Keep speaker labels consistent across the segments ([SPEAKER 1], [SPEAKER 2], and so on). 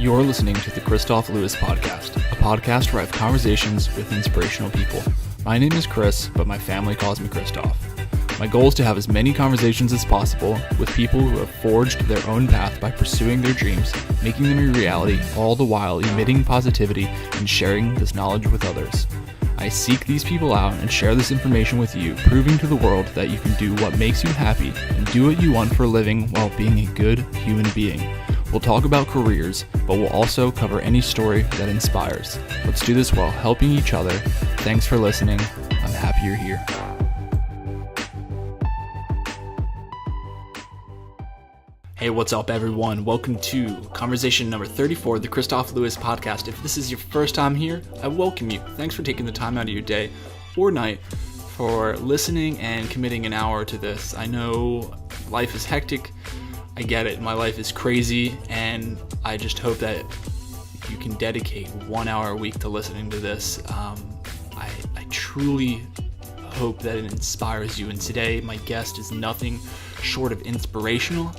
[SPEAKER 1] You're listening to the Kristof podcast, a podcast where I have conversations with inspirational people. My name is Chris, but my family calls me Kristof. My goal is to have as many conversations as possible with people who have forged their own path by pursuing their dreams, making them a reality, all the while emitting positivity and sharing this knowledge with others. I seek these people out and share this information with you, proving to the world that you can do what makes you happy and do what you want for a living while being a good human being. We'll talk about careers, but we'll also cover any story that inspires. Let's do this while helping each other. Thanks for listening. I'm happy you're here. Hey, what's up, everyone? Welcome to conversation number 34 of the Kristof podcast. If this is your first time here, I welcome you. Thanks for taking the time out of your day or night for listening and committing an hour to this. I know life is hectic. I get it. My life is crazy, and I just hope that you can dedicate 1 hour a week to listening to this. I truly hope that it inspires you. And today, my guest is nothing short of inspirational.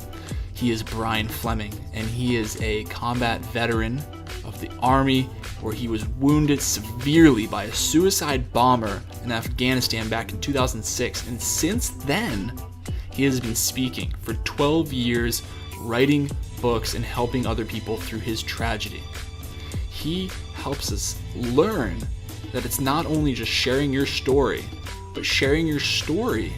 [SPEAKER 1] He is Brian Fleming, and he is a combat veteran of the Army, where he was wounded severely by a suicide bomber in Afghanistan back in 2006. And since then, he has been speaking for 12 years, writing books and helping other people through his tragedy. He helps us learn that it's not only just sharing your story, but sharing your story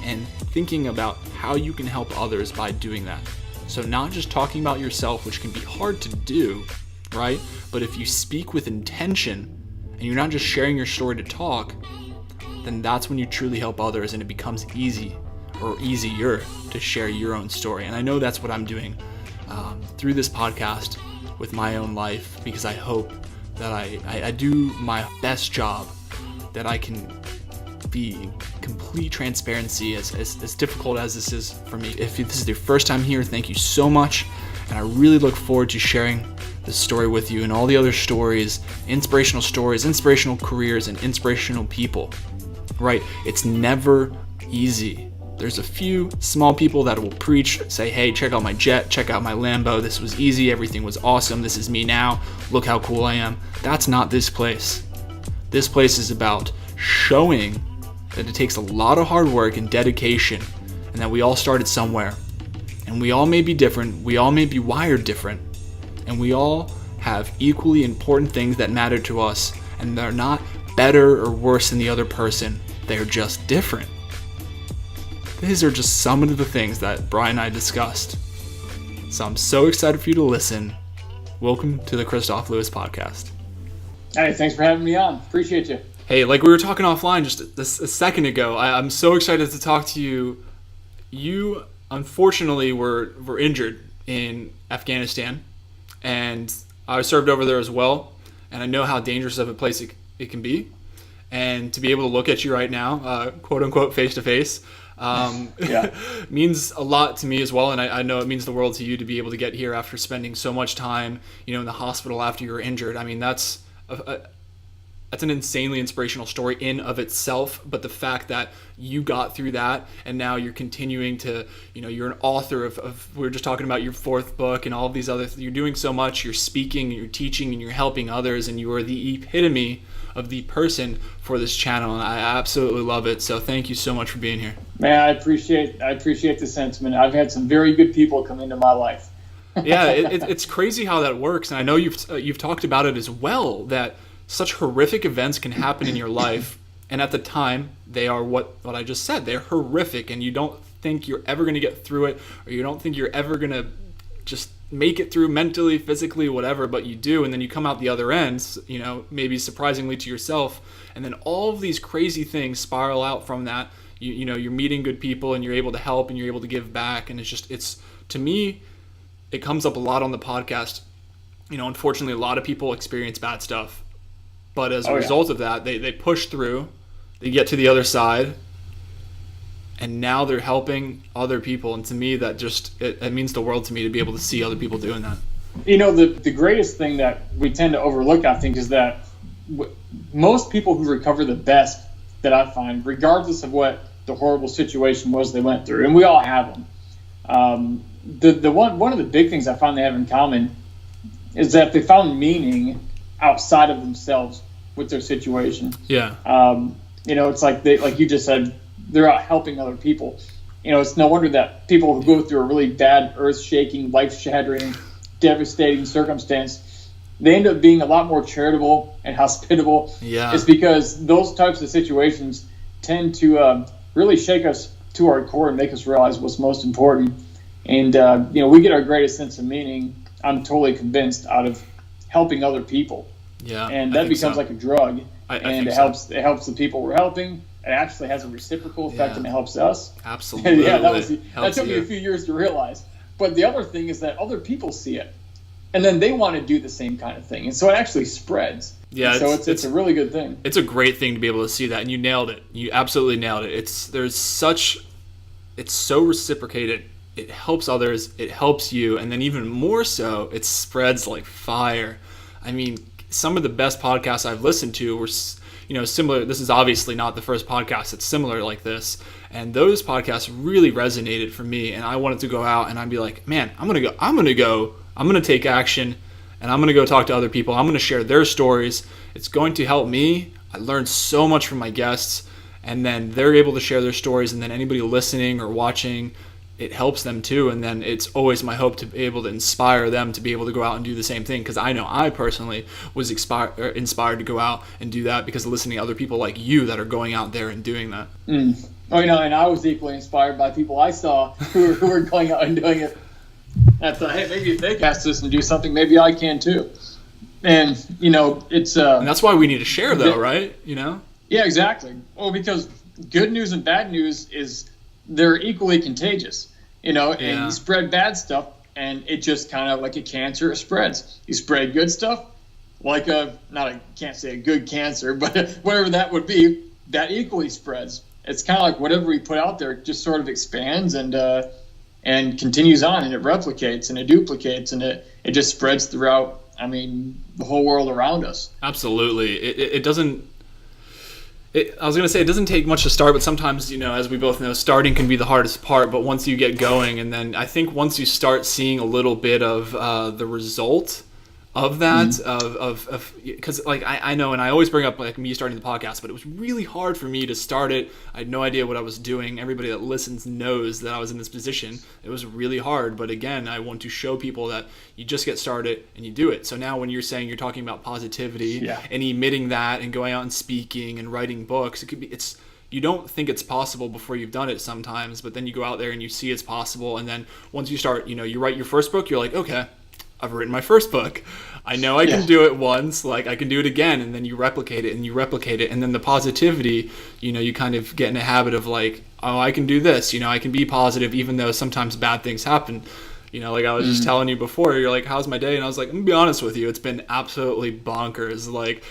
[SPEAKER 1] and thinking about how you can help others by doing that. So not just talking about yourself, which can be hard to do, right? But if you speak with intention and you're not just sharing your story to talk, then that's when you truly help others, and it becomes easy or easier to share your own story. And I know that's what I'm doing through this podcast with my own life, because I hope that I do my best job, that I can be complete transparency, as difficult as this is for me. If this is your first time here, thank you so much. And I really look forward to sharing this story with you and all the other stories, inspirational careers, and inspirational people, right? It's never easy. There's a few small people that will preach, say, hey, check out my jet, check out my Lambo. This was easy. Everything was awesome. This is me now. Look how cool I am. That's not this place. This place is about showing that it takes a lot of hard work and dedication, and that we all started somewhere. And we all may be different. We all may be wired different. And we all have equally important things that matter to us. And they're not better or worse than the other person. They're just different. These are just some of the things that Brian and I discussed. So I'm so excited for you to listen. Welcome to the Kristof podcast.
[SPEAKER 2] Hey, thanks for having me on. Appreciate you.
[SPEAKER 1] Hey, like we were talking offline just a second ago, I'm so excited to talk to you. You, unfortunately, were injured in Afghanistan, and I served over there as well, and I know how dangerous of a place it can be. And to be able to look at you right now, quote unquote, face to face, means a lot to me as well. And I know it means the world to you to be able to get here after spending so much time, in the hospital after you were injured. I mean, that's an insanely inspirational story in of itself, but the fact that you got through that and now you're continuing to, you're an author of we were just talking about your fourth book and all of these other, you're doing so much, you're speaking, you're teaching, and you're helping others, and you are the epitome of the person for this channel, and I absolutely love it. So thank you so much for being here.
[SPEAKER 2] Man, I appreciate the sentiment. I've had some very good people come into my life.
[SPEAKER 1] Yeah, it's crazy how that works, and I know you've talked about it as well, that such horrific events can happen in your life, and at the time they are what I just said. They're horrific, and you don't think you're ever going to get through it, or you don't think you're ever going to just make it through mentally, physically, whatever, but you do, and then you come out the other end, maybe surprisingly to yourself, and then all of these crazy things spiral out from that. You're meeting good people, and you're able to help, and you're able to give back, and it's to me, it comes up a lot on the podcast. Unfortunately, a lot of people experience bad stuff. But as a result of that, they push through, they get to the other side, and now they're helping other people. And to me, that just, it means the world to me to be able to see other people doing that.
[SPEAKER 2] The greatest thing that we tend to overlook, I think, is that most people who recover the best that I find, regardless of what the horrible situation was they went through, and we all have them, the one of the big things I find they have in common is that they found meaning outside of themselves with their situation.
[SPEAKER 1] Yeah.
[SPEAKER 2] It's like you just said, they're out helping other people. It's no wonder that people who go through a really bad, earth-shaking, life-shattering, devastating circumstance, they end up being a lot more charitable and hospitable.
[SPEAKER 1] Yeah.
[SPEAKER 2] It's because those types of situations tend to really shake us to our core and make us realize what's most important. And, we get our greatest sense of meaning, I'm totally convinced, out of helping other people.
[SPEAKER 1] Yeah.
[SPEAKER 2] And that becomes like a drug. And it helps the people we're helping. It actually has a reciprocal effect, and it helps us.
[SPEAKER 1] Absolutely.
[SPEAKER 2] That took me a few years to realize. But the other thing is that other people see it, and then they want to do the same kind of thing, and so it actually spreads.
[SPEAKER 1] Yeah,
[SPEAKER 2] so it's a really good thing.
[SPEAKER 1] It's a great thing to be able to see that, and you nailed it. You absolutely nailed it. It's so reciprocated. It helps others. It helps you, and then even more so, it spreads like fire. I mean, some of the best podcasts I've listened to were, similar. This is obviously not the first podcast that's similar like this, and those podcasts really resonated for me. And I wanted to go out and I'd be like, man, I'm gonna take action, and I'm gonna go talk to other people. I'm gonna share their stories. It's going to help me. I learned so much from my guests, and then they're able to share their stories, and then anybody listening or watching, it helps them too. And then it's always my hope to be able to inspire them to be able to go out and do the same thing, because I know I personally was inspired to go out and do that because of listening to other people like you that are going out there and doing that.
[SPEAKER 2] And I was equally inspired by people I saw who were going out and doing it. I thought, hey, maybe if they cast this and do something, maybe I can too. And it's
[SPEAKER 1] and that's why we need to share, though, right?
[SPEAKER 2] Yeah, exactly. Well, because good news and bad news they're equally contagious, and you spread bad stuff, and it just kind of like a cancer, it spreads. You spread good stuff, like can't say a good cancer, but whatever that would be, that equally spreads. It's kind of like whatever we put out there just sort of expands and continues on, and it replicates and it duplicates, and it just spreads throughout, the whole world around us.
[SPEAKER 1] Absolutely. It doesn't. I was going to say it doesn't take much to start, but sometimes, as we both know, starting can be the hardest part. But once you get going, and then I think once you start seeing a little bit of the result of that, because I know, and I always bring up like me starting the podcast, but it was really hard for me to start it. I had no idea what I was doing. Everybody that listens knows that I was in this position. It was really hard, but again, I want to show people that you just get started and you do it. So now when you're saying you're talking about positivity and emitting that and going out and speaking and writing books, you don't think it's possible before you've done it sometimes, but then you go out there and you see it's possible. And then once you start, you write your first book, you're like, okay, I've written my first book. I know I can do it once, like I can do it again, and then you replicate it and you replicate it. And then the positivity, you kind of get in a habit of like, oh, I can do this, I can be positive even though sometimes bad things happen. Like I was just telling you before, you're like, how's my day? And I was like, I'm gonna be honest with you, it's been absolutely bonkers. Like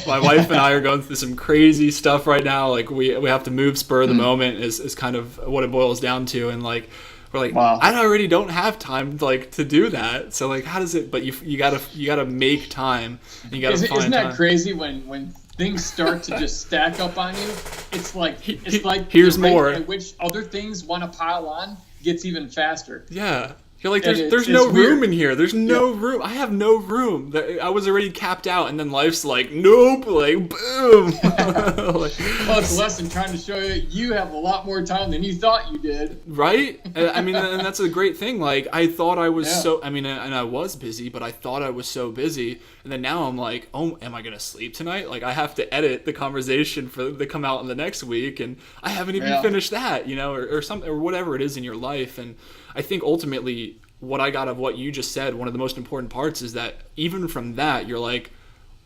[SPEAKER 1] my wife and I are going through some crazy stuff right now. Like we have to move spur of the moment is kind of what it boils down to. And like, we're like, wow. I already don't have time to do that. So like, how does it? But you gotta make time. And you gotta find time.
[SPEAKER 2] Isn't that crazy when things start to just stack up on you? It's like
[SPEAKER 1] here's
[SPEAKER 2] the rate
[SPEAKER 1] more.
[SPEAKER 2] at which other things want to pile on gets even faster.
[SPEAKER 1] Yeah. You're like, there's no room in here. There's no room. I have no room. I was already capped out, and then life's like, nope, like, boom.
[SPEAKER 2] Well, it's a lesson trying to show you have a lot more time than you thought you did.
[SPEAKER 1] Right? And that's a great thing. Like, I thought I was and I was busy, but I thought I was so busy. And then now I'm like, oh, am I going to sleep tonight? Like, I have to edit the conversation to come out in the next week, and I haven't even finished that, or something, or whatever it is in your life. And I think ultimately what I got of what you just said, one of the most important parts is that even from that, you're like,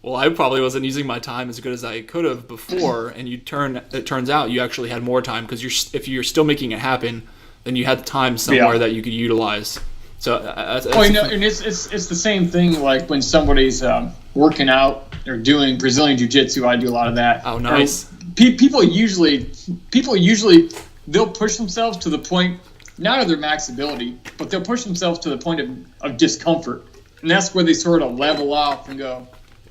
[SPEAKER 1] well, I probably wasn't using my time as good as I could have before. And it turns out you actually had more time because if you're still making it happen, then you had time somewhere that you could utilize. So,
[SPEAKER 2] and it's the same thing like when somebody's working out or doing Brazilian Jiu-Jitsu. I do a lot of that.
[SPEAKER 1] Oh, nice.
[SPEAKER 2] People usually they'll push themselves to the point, not of their max ability, but they'll push themselves to the point of discomfort. And that's where they sort of level off and go,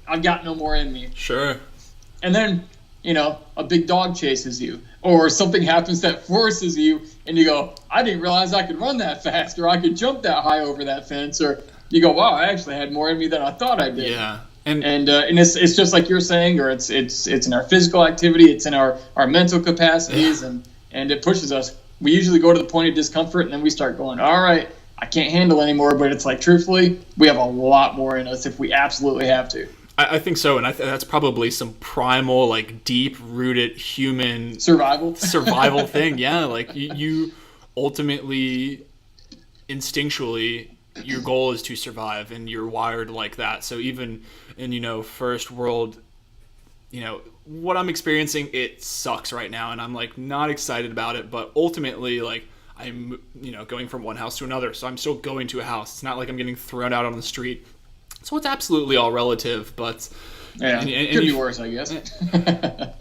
[SPEAKER 2] I've got no more in me.
[SPEAKER 1] Sure.
[SPEAKER 2] And then, a big dog chases you, or something happens that forces you, and you go, I didn't realize I could run that fast, or I could jump that high over that fence, or you go, wow, I actually had more in me than I thought I did.
[SPEAKER 1] Yeah.
[SPEAKER 2] And it's just like you're saying, or it's in our physical activity, it's in our mental capacities, and it pushes us. We usually go to the point of discomfort, and then we start going, all right, I can't handle anymore. But it's like, truthfully, we have a lot more in us if we absolutely have to.
[SPEAKER 1] I think so, and that's probably some primal, like deep-rooted human
[SPEAKER 2] survival
[SPEAKER 1] thing. Yeah, like you ultimately, instinctually, your goal is to survive, and you're wired like that. So even in first world, what I'm experiencing, it sucks right now, and I'm like not excited about it. But ultimately, like I'm going from one house to another, so I'm still going to a house. It's not like I'm getting thrown out on the street. So it's absolutely all relative, but
[SPEAKER 2] yeah, it could be worse, I guess.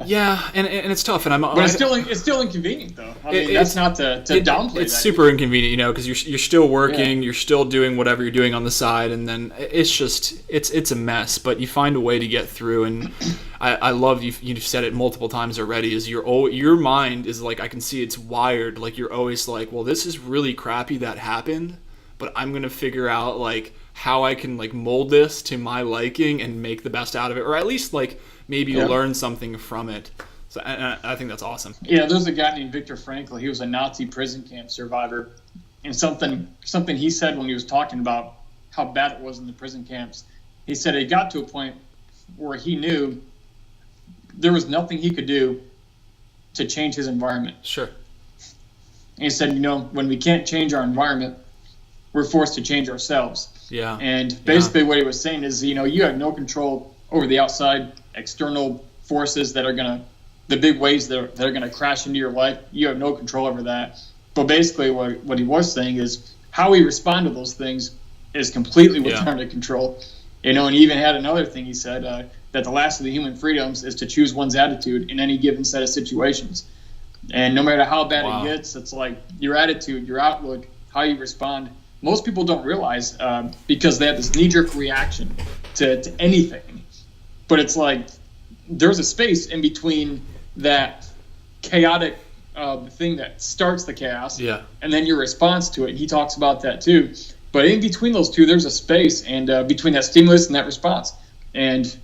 [SPEAKER 1] Yeah, and it's tough,
[SPEAKER 2] but it's still inconvenient, though. I mean, that's not to downplay.
[SPEAKER 1] It's super inconvenient, because you're still working, you're still doing whatever you're doing on the side, and then it's just it's a mess. But you find a way to get through, and I love you've said it multiple times already. Is your mind is like, I can see it's wired like you're always like, well, this is really crappy that happened, but I'm gonna figure out like how I can like mold this to my liking and make the best out of it, or at least like maybe learn something from it. So and I think that's awesome.
[SPEAKER 2] Yeah, there's a guy named Viktor Frankl. He was a Nazi prison camp survivor, and something he said when he was talking about how bad it was in the prison camps. He said it got to a point where he knew there was nothing he could do to change his environment.
[SPEAKER 1] Sure.
[SPEAKER 2] And he said, when we can't change our environment, we're forced to change ourselves.
[SPEAKER 1] Yeah.
[SPEAKER 2] And basically what he was saying is, you have no control over the outside external forces that are the big waves that are going to crash into your life. You have no control over that. But basically what he was saying is how we respond to those things is completely within our control. And he even had another thing he said, that the last of the human freedoms is to choose one's attitude in any given set of situations. And no matter how bad it gets, it's like your attitude, your outlook, how you respond. Most people don't realize because they have this knee-jerk reaction to anything. But it's like there's a space in between that chaotic thing that starts the chaos and then your response to it. He talks about that too. But in between those two, there's a space, and between that stimulus and that response. And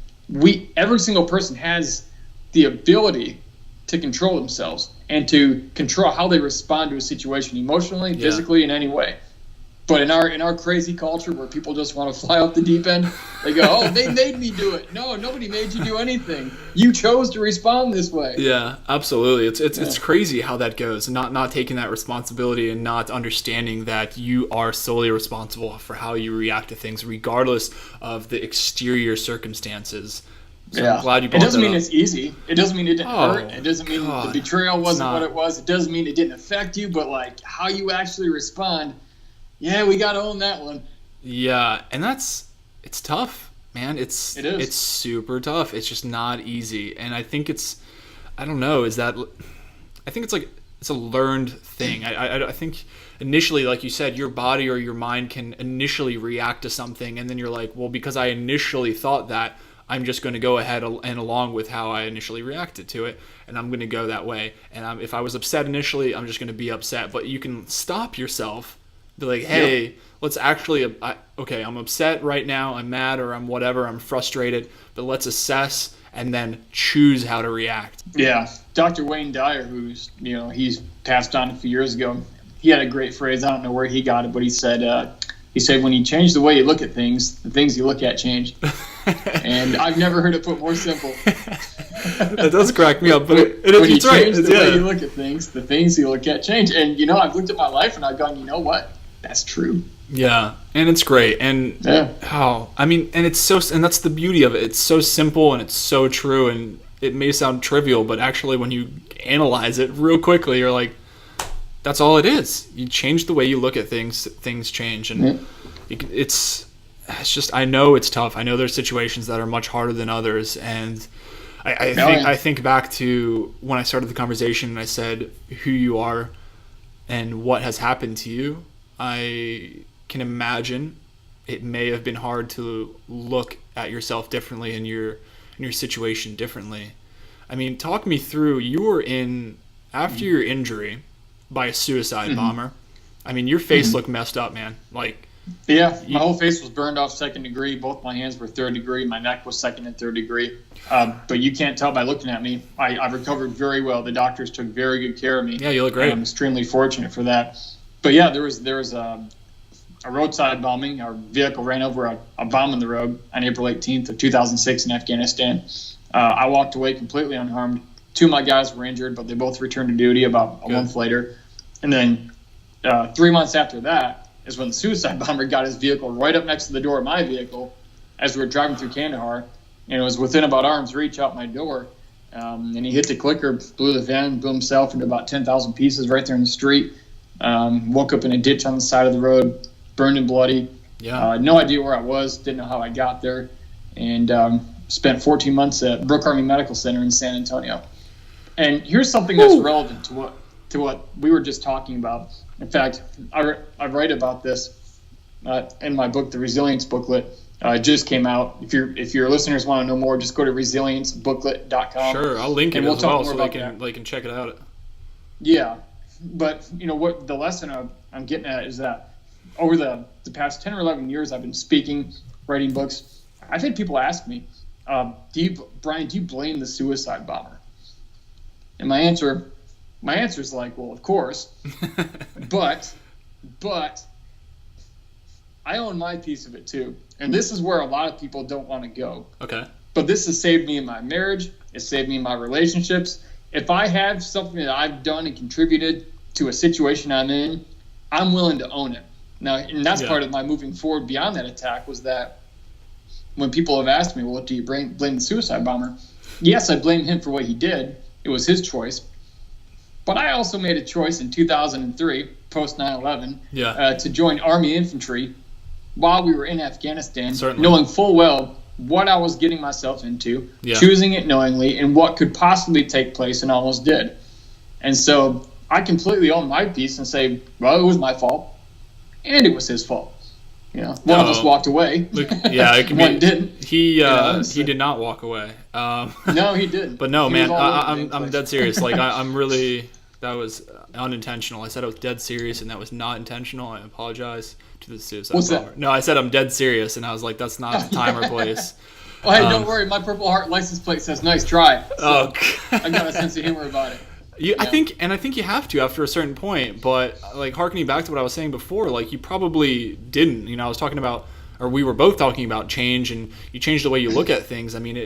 [SPEAKER 2] every single person has the ability to control themselves and to control how they respond to a situation emotionally, physically, in any way. But in our crazy culture where people just want to fly off the deep end, they go, oh, they made me do it. No, nobody made you do anything. You chose to respond this way.
[SPEAKER 1] Yeah, absolutely. It's crazy how that goes. Not taking that responsibility and not understanding that you are solely responsible for how you react to things, regardless of the exterior circumstances. So I'm glad you brought that up.
[SPEAKER 2] It doesn't mean it's easy. It doesn't mean it didn't hurt. It doesn't mean the betrayal wasn't what it was. It doesn't mean it didn't affect you. But like how you actually respond, we got to own that one.
[SPEAKER 1] Yeah, and it's tough, man. It is. It's super tough. It's just not easy. And I think it's a learned thing. I think initially, like you said, your body or your mind can initially react to something, and then you're like, well, because I initially thought that, I'm just going to go ahead and along with how I initially reacted to it, and I'm going to go that way. And if I was upset initially, I'm just going to be upset. But you can stop yourself, be like, hey, let's actually, okay, I'm upset right now, I'm mad, or I'm whatever, I'm frustrated, but let's assess and then choose how to react.
[SPEAKER 2] Yeah. Dr. Wayne Dyer, who's, he's passed on a few years ago, he had a great phrase. I don't know where he got it, but he said, when you change the way you look at things, the things you look at change. And I've never heard it put more simple.
[SPEAKER 1] That does crack me up, but
[SPEAKER 2] when you change the way you look at things, the things you look at change. And I've looked at my life and I've gone, you know what? That's true.
[SPEAKER 1] Yeah, and it's great. And and it's so, and that's the beauty of it. It's so simple and it's so true. And it may sound trivial, but actually, when you analyze it real quickly, you're like, that's all it is. You change the way you look at things, things change. And it's just, I know it's tough. I know there's situations that are much harder than others. And I think back to when I started the conversation and I said who you are and what has happened to you. I can imagine it may have been hard to look at yourself differently and your situation differently. I mean, talk me through, you were in, after your injury by a suicide bomber. I mean, your face looked messed up, man. Like,
[SPEAKER 2] Yeah, my whole face was burned off 2nd degree. Both my hands were 3rd degree. My neck was 2nd and 3rd degree. But you can't tell by looking at me. I recovered very well. The doctors took very good care of me.
[SPEAKER 1] Yeah, you look great.
[SPEAKER 2] I'm extremely fortunate for that. But yeah, there was a roadside bombing. Our vehicle ran over a bomb in the road on April 18th of 2006 in Afghanistan. I walked away completely unharmed. 2 of my guys were injured, but they both returned to duty about a month later. And then 3 months after that is when the suicide bomber got his vehicle right up next to the door of my vehicle as we were driving through Kandahar. And it was within about arm's reach out my door. And he hit the clicker, blew the van, blew himself into about 10,000 pieces right there in the street. Woke up in a ditch on the side of the road, burned and bloody.
[SPEAKER 1] Yeah.
[SPEAKER 2] No idea where I was, didn't know how I got there. And spent 14 months at Brooke Army Medical Center in San Antonio. And here's something that's relevant to what we were just talking about. In fact, I write about this in my book, The Resilience Booklet. It just came out. If your listeners want to know more, just go to resiliencebooklet.com.
[SPEAKER 1] Sure, I'll link it
[SPEAKER 2] we'll
[SPEAKER 1] as well
[SPEAKER 2] so
[SPEAKER 1] they can check it out.
[SPEAKER 2] Yeah, but what the lesson I'm getting at is that over the past 10 or 11 years, I've been speaking, writing books. I've had people ask me, Brian, do you blame the suicide bomber? And my answer is like, well, of course, but I own my piece of it too. And this is where a lot of people don't want to go.
[SPEAKER 1] Okay.
[SPEAKER 2] But this has saved me in my marriage. It saved me in my relationships. If I have something that I've done and contributed to a situation I'm in, I'm willing to own it. Now, and that's part of my moving forward beyond that attack was that when people have asked me, well, do you blame the suicide bomber? Yes, I blame him for what he did. It was his choice. But I also made a choice in 2003, post 9/11, to join Army infantry while we were in Afghanistan, knowing full well what I was getting myself into, choosing it knowingly, and what could possibly take place and almost did. And so I completely own my piece and say, well, it was my fault, and it was his fault. One of us walked away.
[SPEAKER 1] One
[SPEAKER 2] didn't.
[SPEAKER 1] He did not walk away.
[SPEAKER 2] No, he didn't.
[SPEAKER 1] But no, man, I'm dead serious. Like I'm really. That was unintentional. I said I was dead serious, and that was not intentional. I apologize to the suicide bomber.
[SPEAKER 2] That?
[SPEAKER 1] No, I said I'm dead serious, and I was like, that's not the time or place.
[SPEAKER 2] Well, hey, don't worry. My Purple Heart license plate says "nice try." So I got a sense of humor about it.
[SPEAKER 1] I think you have to after a certain point. But like harkening back to what I was saying before, like you probably didn't. I was talking about, or we were both talking about change, and you changed the way you look at things. I mean,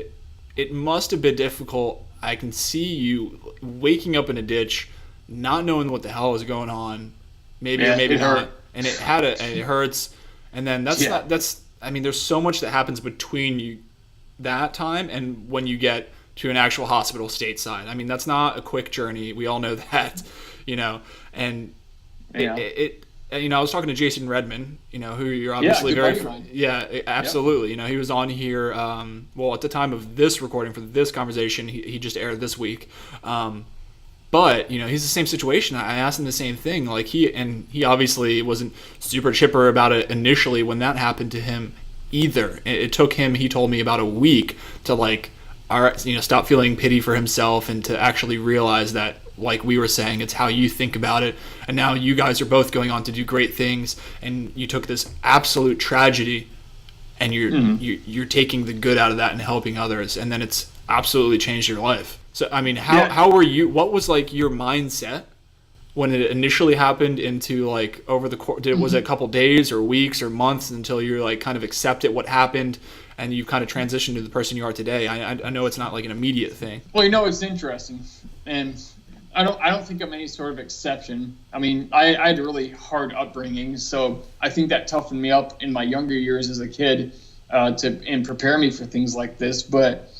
[SPEAKER 1] it must have been difficult. I can see you waking up in a ditch, not knowing what the hell is going on, maybe or maybe not, and it hurts, and then there's so much that happens between you that time and when you get to an actual hospital stateside. I mean, that's not a quick journey. We all know that, and I was talking to Jason Redman, who you're obviously absolutely. He was on here. At the time of this recording for this conversation, he just aired this week. But he's the same situation. I asked him the same thing. Like he obviously wasn't super chipper about it initially when that happened to him either. It took him, he told me, about a week to stop feeling pity for himself and to actually realize that, like we were saying, it's how you think about it. And now you guys are both going on to do great things, and you took this absolute tragedy and you're taking the good out of that and helping others, and then it's absolutely changed your life. So I mean, how were you? What was like your mindset when it initially happened? Into like over the course, was it a couple days or weeks or months until you like kind of accepted what happened and you kind of transitioned to the person you are today? I know it's not like an immediate thing.
[SPEAKER 2] Well, it's interesting, and I don't think I'm any sort of exception. I mean, I had a really hard upbringing, so I think that toughened me up in my younger years as a kid and prepare me for things like this. But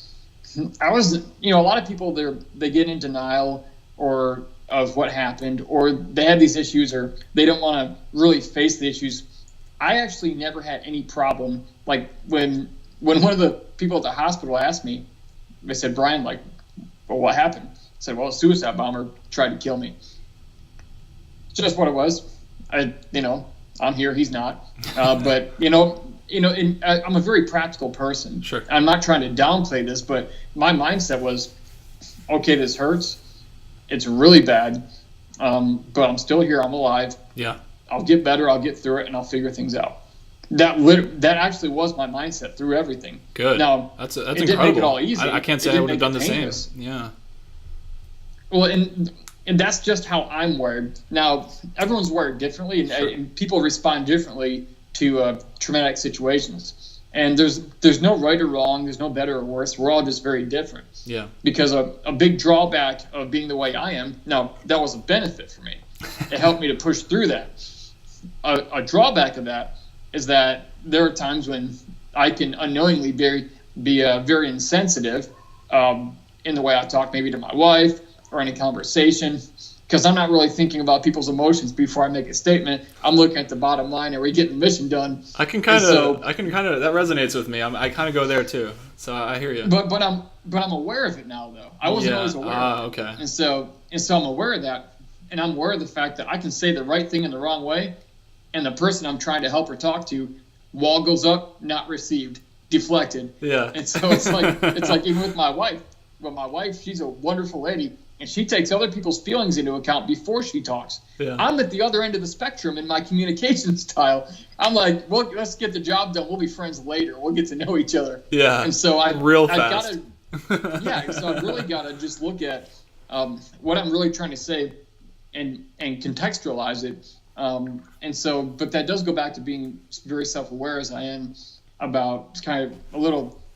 [SPEAKER 2] I was, a lot of people they get in denial or of what happened, or they have these issues, or they don't want to really face the issues. I actually never had any problem. Like when one of the people at the hospital asked me, they said, Brian, like, well, what happened? I said, well, a suicide bomber tried to kill me. Just what it was. I'm here, he's not. But I'm a very practical person.
[SPEAKER 1] Sure.
[SPEAKER 2] I'm not trying to downplay this, but my mindset was, okay, this hurts. It's really bad, but I'm still here. I'm alive.
[SPEAKER 1] Yeah.
[SPEAKER 2] I'll get better. I'll get through it, and I'll figure things out. that actually was my mindset through everything.
[SPEAKER 1] Good.
[SPEAKER 2] Now,
[SPEAKER 1] that's
[SPEAKER 2] it
[SPEAKER 1] incredible.
[SPEAKER 2] didn't make it all easy.
[SPEAKER 1] I can't say I would have done the same. Yeah.
[SPEAKER 2] Well, and that's just how I'm wired. Now, everyone's wired differently, and people respond differently to traumatic situations. And there's no right or wrong. There's no better or worse. We're all just very different.
[SPEAKER 1] Yeah.
[SPEAKER 2] Because a big drawback of being the way I am, now, that was a benefit for me. It helped me to push through that. A drawback of that is that there are times when I can unknowingly be very insensitive in the way I talk, maybe to my wife or in a conversation, because I'm not really thinking about people's emotions before I make a statement. I'm looking at the bottom line. Are we getting the mission done?
[SPEAKER 1] I can kind of that resonates with me. I kind of go there too. So I hear you.
[SPEAKER 2] But I'm aware of it now, though. I wasn't always aware of it.
[SPEAKER 1] Okay.
[SPEAKER 2] And so I'm aware of that, and I'm aware of the fact that I can say the right thing in the wrong way, and the person I'm trying to help or talk to, wall goes up, not received, deflected.
[SPEAKER 1] Yeah.
[SPEAKER 2] And so it's like even with my wife. But my wife, she's a wonderful lady, and she takes other people's feelings into account before she talks.
[SPEAKER 1] Yeah.
[SPEAKER 2] I'm at the other end of the spectrum in my communication style. I'm like, well, let's get the job done. We'll be friends later. We'll get to know each other.
[SPEAKER 1] Yeah.
[SPEAKER 2] And so I've
[SPEAKER 1] fast.
[SPEAKER 2] So I've really got to just look at what I'm really trying to say and contextualize it. But that does go back to being very self-aware as I am about kind of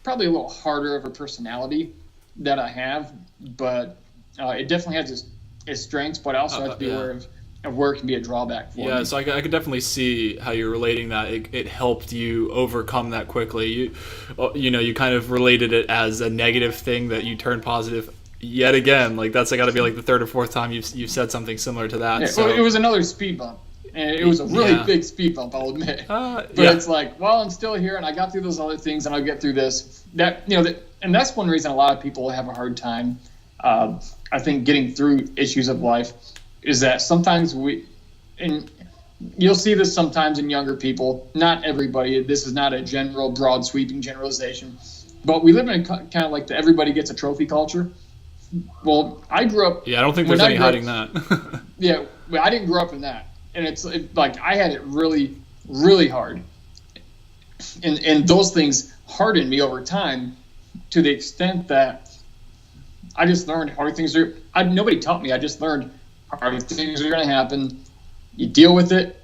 [SPEAKER 2] probably a little harder of a personality that I have, but it definitely has its strengths, but I also have to be aware of where it can be a drawback for me.
[SPEAKER 1] Yeah, so I could definitely see how you're relating that. It helped you overcome that quickly. You kind of related it as a negative thing that you turned positive. Yet again, like that's got to be like the third or fourth time you've said something similar to that.
[SPEAKER 2] Yeah,
[SPEAKER 1] so
[SPEAKER 2] it was another speed bump. And it was a really big speed bump, I'll admit. But it's like, well, I'm still here, and I got through those other things, and I'll get through this. And that's one reason a lot of people have a hard time, I think, getting through issues of life, is that sometimes and you'll see this sometimes in younger people, not everybody, this is not a general, broad, sweeping generalization, but we live in a kind of like the everybody gets a trophy culture. Well, I grew up...
[SPEAKER 1] Yeah, I don't think there's any hiding that.
[SPEAKER 2] Yeah, I didn't grow up in that. And it's like I had it really, really hard. And those things hardened me over time to the extent that I just learned hard things nobody taught me. I just learned hard things are going to happen. You deal with it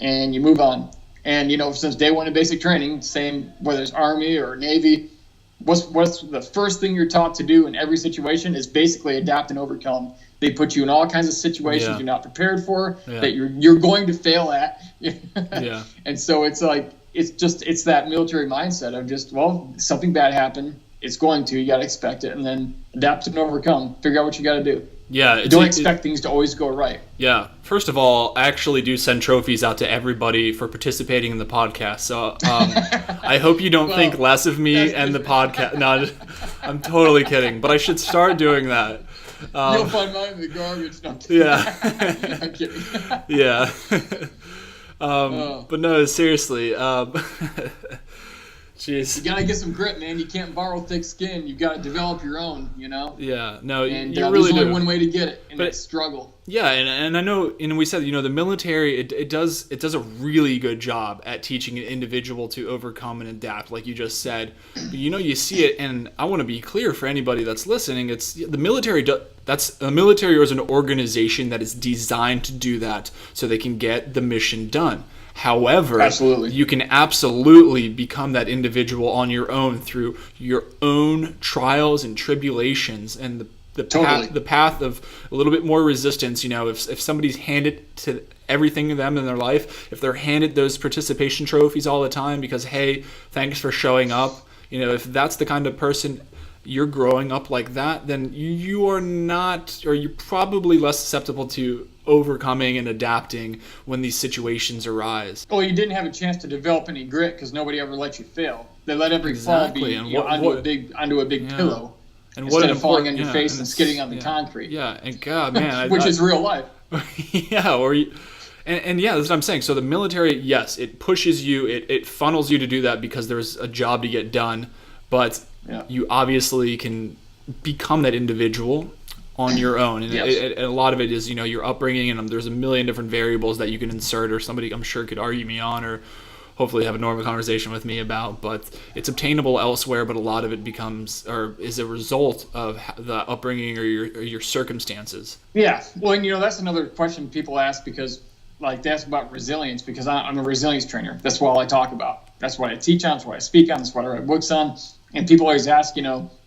[SPEAKER 2] and you move on. And, since day one in basic training, same whether it's Army or Navy, what's the first thing you're taught to do in every situation is basically adapt and overcome. They put you in all kinds of situations you're not prepared for, that you're going to fail at. Yeah. And so it's like it's that military mindset of just, well, something bad happened, it's going to, you got to expect it, and then adapt and overcome. Figure out what you got to do.
[SPEAKER 1] Yeah,
[SPEAKER 2] don't expect things to always go right.
[SPEAKER 1] Yeah. First of all, I actually do send trophies out to everybody for participating in the podcast. So I hope you don't think less of me and the podcast. No, I'm totally kidding, but I should start doing that.
[SPEAKER 2] You'll find mine in the garbage. No,
[SPEAKER 1] yeah.
[SPEAKER 2] I'm kidding.
[SPEAKER 1] Yeah. But no, seriously. Jeez.
[SPEAKER 2] You gotta get some grit, man. You can't borrow thick skin. You gotta develop your own.
[SPEAKER 1] Yeah. No,
[SPEAKER 2] and
[SPEAKER 1] you really
[SPEAKER 2] there's only
[SPEAKER 1] do.
[SPEAKER 2] one way to get it, and it's struggle.
[SPEAKER 1] Yeah, and I know, and we said, the military it does a really good job at teaching an individual to overcome and adapt, like you just said. But you see it, and I want to be clear for anybody that's listening. It's the military. The military is an organization that is designed to do that, so they can get the mission done. However, you can absolutely become that individual on your own through your own trials and tribulations and the path of a little bit more resistance. If somebody's handed to everything to them in their life, if they're handed those participation trophies all the time because, hey, thanks for showing up, if that's the kind of person you're growing up like that, then you are not, or you're probably less susceptible to overcoming and adapting when these situations arise.
[SPEAKER 2] Well, you didn't have a chance to develop any grit because nobody ever let you fail. They let every fall be onto a big pillow, and instead of falling on your face and skidding on the concrete.
[SPEAKER 1] Yeah, and God, man,
[SPEAKER 2] which is real life.
[SPEAKER 1] Yeah, and yeah, that's what I'm saying. So the military, yes, it pushes you, it funnels you to do that because there's a job to get done, but you obviously can become that individual on your own, and a lot of it is your upbringing, and there's a million different variables that you can insert, or somebody I'm sure could argue me on, or hopefully have a normal conversation with me about, but it's obtainable elsewhere, but a lot of it becomes, or is a result of the upbringing or your circumstances.
[SPEAKER 2] Yeah. Well, and that's another question people ask, because like they ask about resilience, because I'm a resilience trainer. That's what I talk about. That's what I teach on. That's what I speak on. That's what I write books on. And people always ask,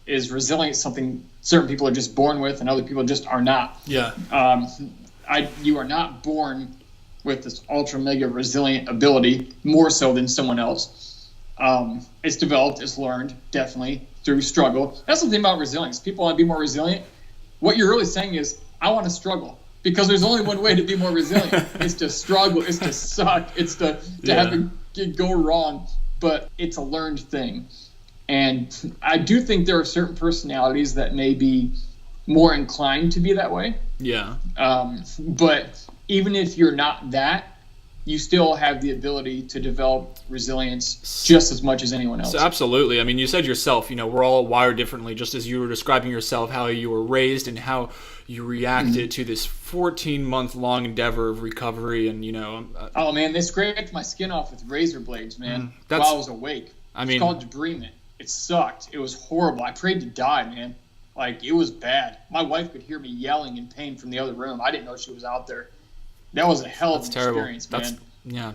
[SPEAKER 2] is resilience something certain people are just born with and other people just are not?
[SPEAKER 1] Yeah.
[SPEAKER 2] You are not born with this ultra mega resilient ability more so than someone else. It's developed, it's learned, definitely through struggle. That's the thing about resilience. People want to be more resilient. What you're really saying is, I want to struggle, because there's only one way to be more resilient. It's to struggle. It's to suck. It's to have it go wrong. But it's a learned thing. And I do think there are certain personalities that may be more inclined to be that way.
[SPEAKER 1] Yeah.
[SPEAKER 2] But even if you're not that, you still have the ability to develop resilience just as much as anyone else.
[SPEAKER 1] So absolutely. I mean, you said yourself, we're all wired differently, just as you were describing yourself, how you were raised and how you reacted to this 14-month-long endeavor of recovery. And,
[SPEAKER 2] oh, man, they scraped my skin off with razor blades, man, while I was awake. It's called debridement. It sucked. It was horrible. I prayed to die, man. Like, it was bad. My wife could hear me yelling in pain from the other room. I didn't know she was out there. That was a hell of an experience, man.
[SPEAKER 1] Yeah.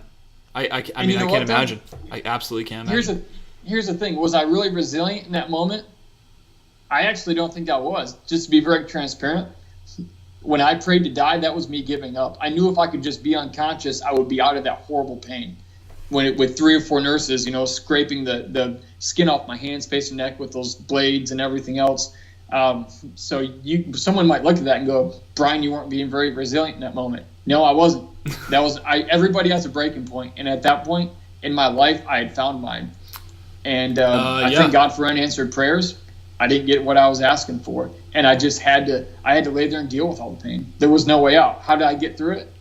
[SPEAKER 1] I can't imagine. I absolutely can't imagine.
[SPEAKER 2] Here's the thing. Was I really resilient in that moment? I actually don't think I was. Just to be very transparent, when I prayed to die, that was me giving up. I knew if I could just be unconscious, I would be out of that horrible pain. With 3 or 4 nurses, scraping the skin off my hands, face and neck with those blades and everything else. So someone might look at that and go, Brian, you weren't being very resilient in that moment. No, I wasn't. Everybody has a breaking point. And at that point in my life, I had found mine. And I thank God for unanswered prayers. I didn't get what I was asking for. And I just had to lay there and deal with all the pain. There was no way out. How did I get through it?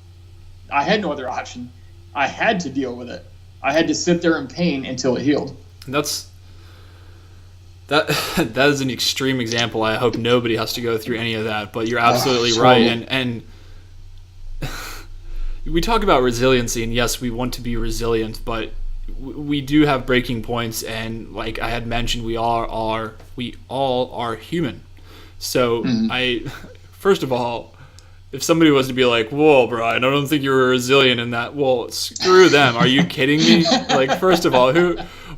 [SPEAKER 2] I had no other option. I had to deal with it. I had to sit there in pain until it healed.
[SPEAKER 1] That is an extreme example. I hope nobody has to go through any of that, but you're absolutely right. And we talk about resiliency, and yes, we want to be resilient, but we do have breaking points, and like I had mentioned, we all are human. So first of all, if somebody was to be like, whoa, Brian, I don't think you were resilient in that, well, screw them. Are you kidding me? Like, first of all,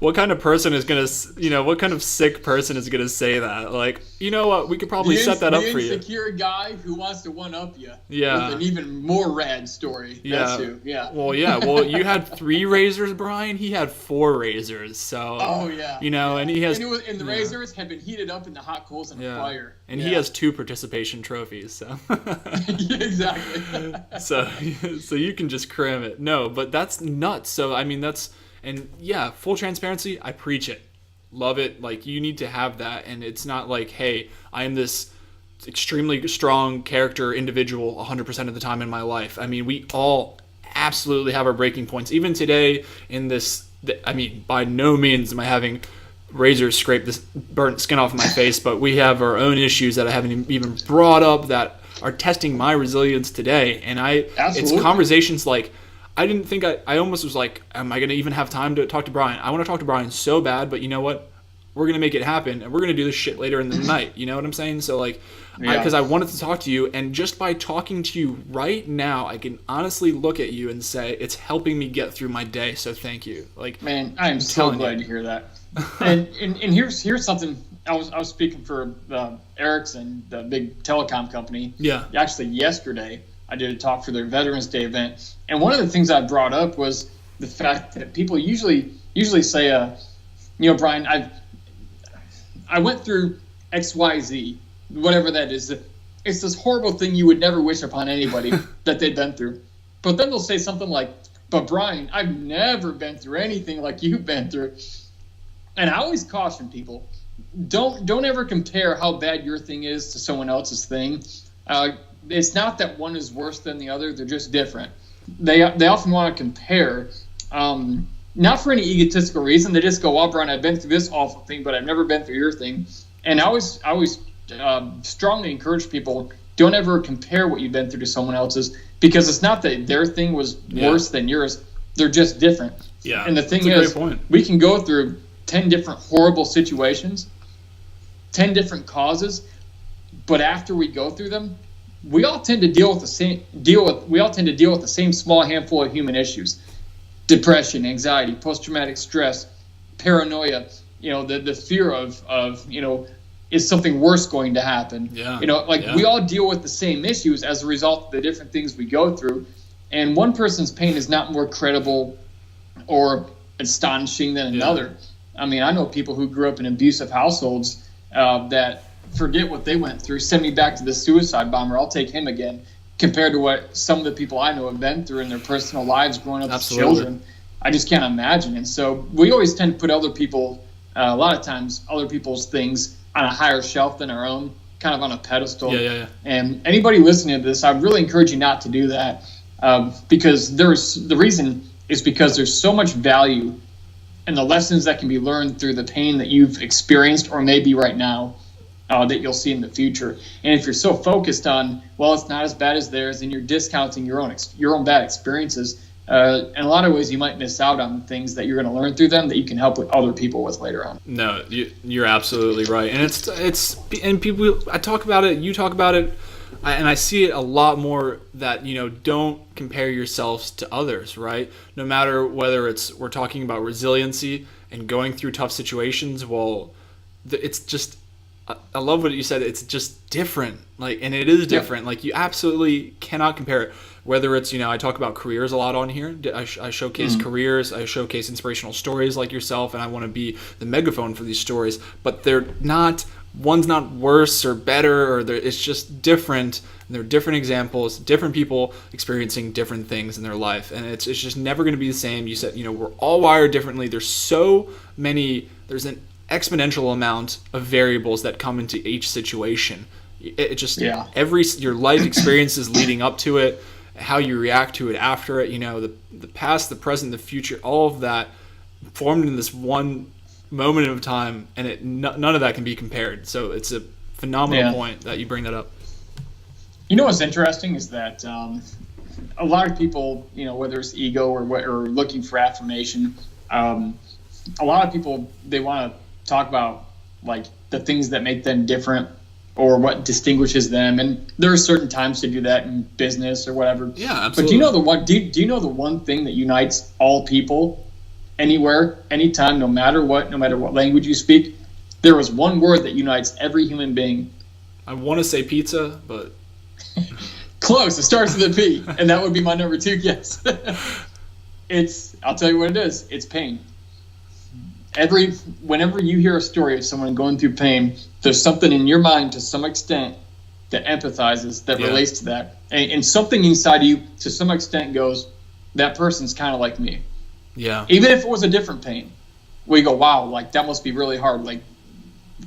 [SPEAKER 1] what kind of person is going to, what kind of sick person is going to say that? Like, you know what? We could probably set that up for you.
[SPEAKER 2] The insecure guy who wants to one-up you.
[SPEAKER 1] Yeah.
[SPEAKER 2] With an even more rad story.
[SPEAKER 1] Yeah.
[SPEAKER 2] That's who. Yeah.
[SPEAKER 1] Well, yeah. Well, you had 3 razors, Brian. He had 4 razors. So.
[SPEAKER 2] Oh, yeah.
[SPEAKER 1] And he has.
[SPEAKER 2] And the razors had been heated up in the hot coals and fire.
[SPEAKER 1] And he has 2 participation trophies. So.
[SPEAKER 2] Yeah, exactly.
[SPEAKER 1] so you can just cram it. No, but that's nuts. So I mean and yeah, full transparency, I preach it. Love it. Like, you need to have that, and it's not like, hey, I am this extremely strong character individual 100% of the time in my life. I mean, we all absolutely have our breaking points. Even today in this, by no means am I having razors scrape this burnt skin off my face, but we have our own issues that I haven't even brought up that are testing my resilience today. And it's conversations like, I didn't think I almost was like, am I going to even have time to talk to Brian? I want to talk to Brian so bad, but you know what? We're going to make it happen, and we're going to do this shit later in the night. You know what I'm saying? So like, because I wanted to talk to you, and just by talking to you right now, I can honestly look at you and say, it's helping me get through my day. So thank you. Like,
[SPEAKER 2] man, I'm so glad to hear that. and here's something. I was speaking for Ericsson, the big telecom company. Yeah. Actually, yesterday I did a talk for their Veterans Day event, and one of the things I brought up was the fact that people usually say, Brian, I went through XYZ, whatever that is. It's this horrible thing you would never wish upon anybody that they've been through. But then they'll say something like, but Brian, I've never been through anything like you've been through. And I always caution people, don't ever compare how bad your thing is to someone else's thing. It's not that one is worse than the other. They're just different. They often want to compare, not for any egotistical reason. They just go, well, Brian, I've been through this awful thing, but I've never been through your thing. And I always strongly encourage people, don't ever compare what you've been through to someone else's, because it's not that their thing was worse than yours. They're just different.
[SPEAKER 1] Yeah.
[SPEAKER 2] And the thing is, we can go through 10 different horrible situations, 10 different causes, but after we go through them, we all tend to deal with the same small handful of human issues: depression, anxiety, post-traumatic stress, paranoia, the fear of is something worse going to happen? We all deal with the same issues as a result of the different things we go through. And one person's pain is not more credible or astonishing than another. I mean, I know people who grew up in abusive households that forget what they went through. Send me back to the suicide bomber. I'll take him again, compared to what some of the people I know have been through in their personal lives growing up as children. I just can't imagine. And so we always tend to put other people, a lot of times, other people's things on a higher shelf than our own, kind of on a pedestal. And anybody listening to this, I really encourage you not to do that, because the reason is because there's so much value in the lessons that can be learned through the pain that you've experienced or maybe right now that you'll see in the future. And if you're so focused on, well, it's not as bad as theirs, and you're discounting your own bad experiences, in a lot of ways you might miss out on things that you're going to learn through them that you can help with other people with later on.
[SPEAKER 1] No, you're absolutely right. And and people, I talk about it, you talk about it, and I see it a lot more that, don't compare yourselves to others, right? No matter whether we're talking about resiliency and going through tough situations, it's just, I love what you said. It's just different, and it is different. You absolutely cannot compare it. Whether it's, I talk about careers a lot on here. I showcase careers. I showcase inspirational stories like yourself, and I want to be the megaphone for these stories. But they're not. One's not worse or better, or it's just different. And they're different examples, different people experiencing different things in their life, and it's just never going to be the same. You said, we're all wired differently. There's an exponential amount of variables that come into each situation. Your life experiences leading up to it, how you react to it after it, the past, the present, the future, all of that formed in this one moment of time, and none of that can be compared. So it's a phenomenal point that you bring that up.
[SPEAKER 2] What's interesting is that a lot of people, whether it's ego or looking for affirmation, a lot of people, they want to talk about the things that make them different or what distinguishes them, and there are certain times to do that in business or whatever.
[SPEAKER 1] Yeah, absolutely.
[SPEAKER 2] But do you know the one thing that unites all people, anywhere, anytime, no matter what language you speak? There is one word that unites every human being.
[SPEAKER 1] I want to say pizza, but
[SPEAKER 2] close. It starts with a P, and that would be my number 2 guess. I'll tell you what it is. It's pain. Whenever you hear a story of someone going through pain, there's something in your mind to some extent that empathizes, that relates to that. And something inside you to some extent goes, that person's kind of like me.
[SPEAKER 1] Yeah.
[SPEAKER 2] Even if it was a different pain, we go, wow, that must be really hard.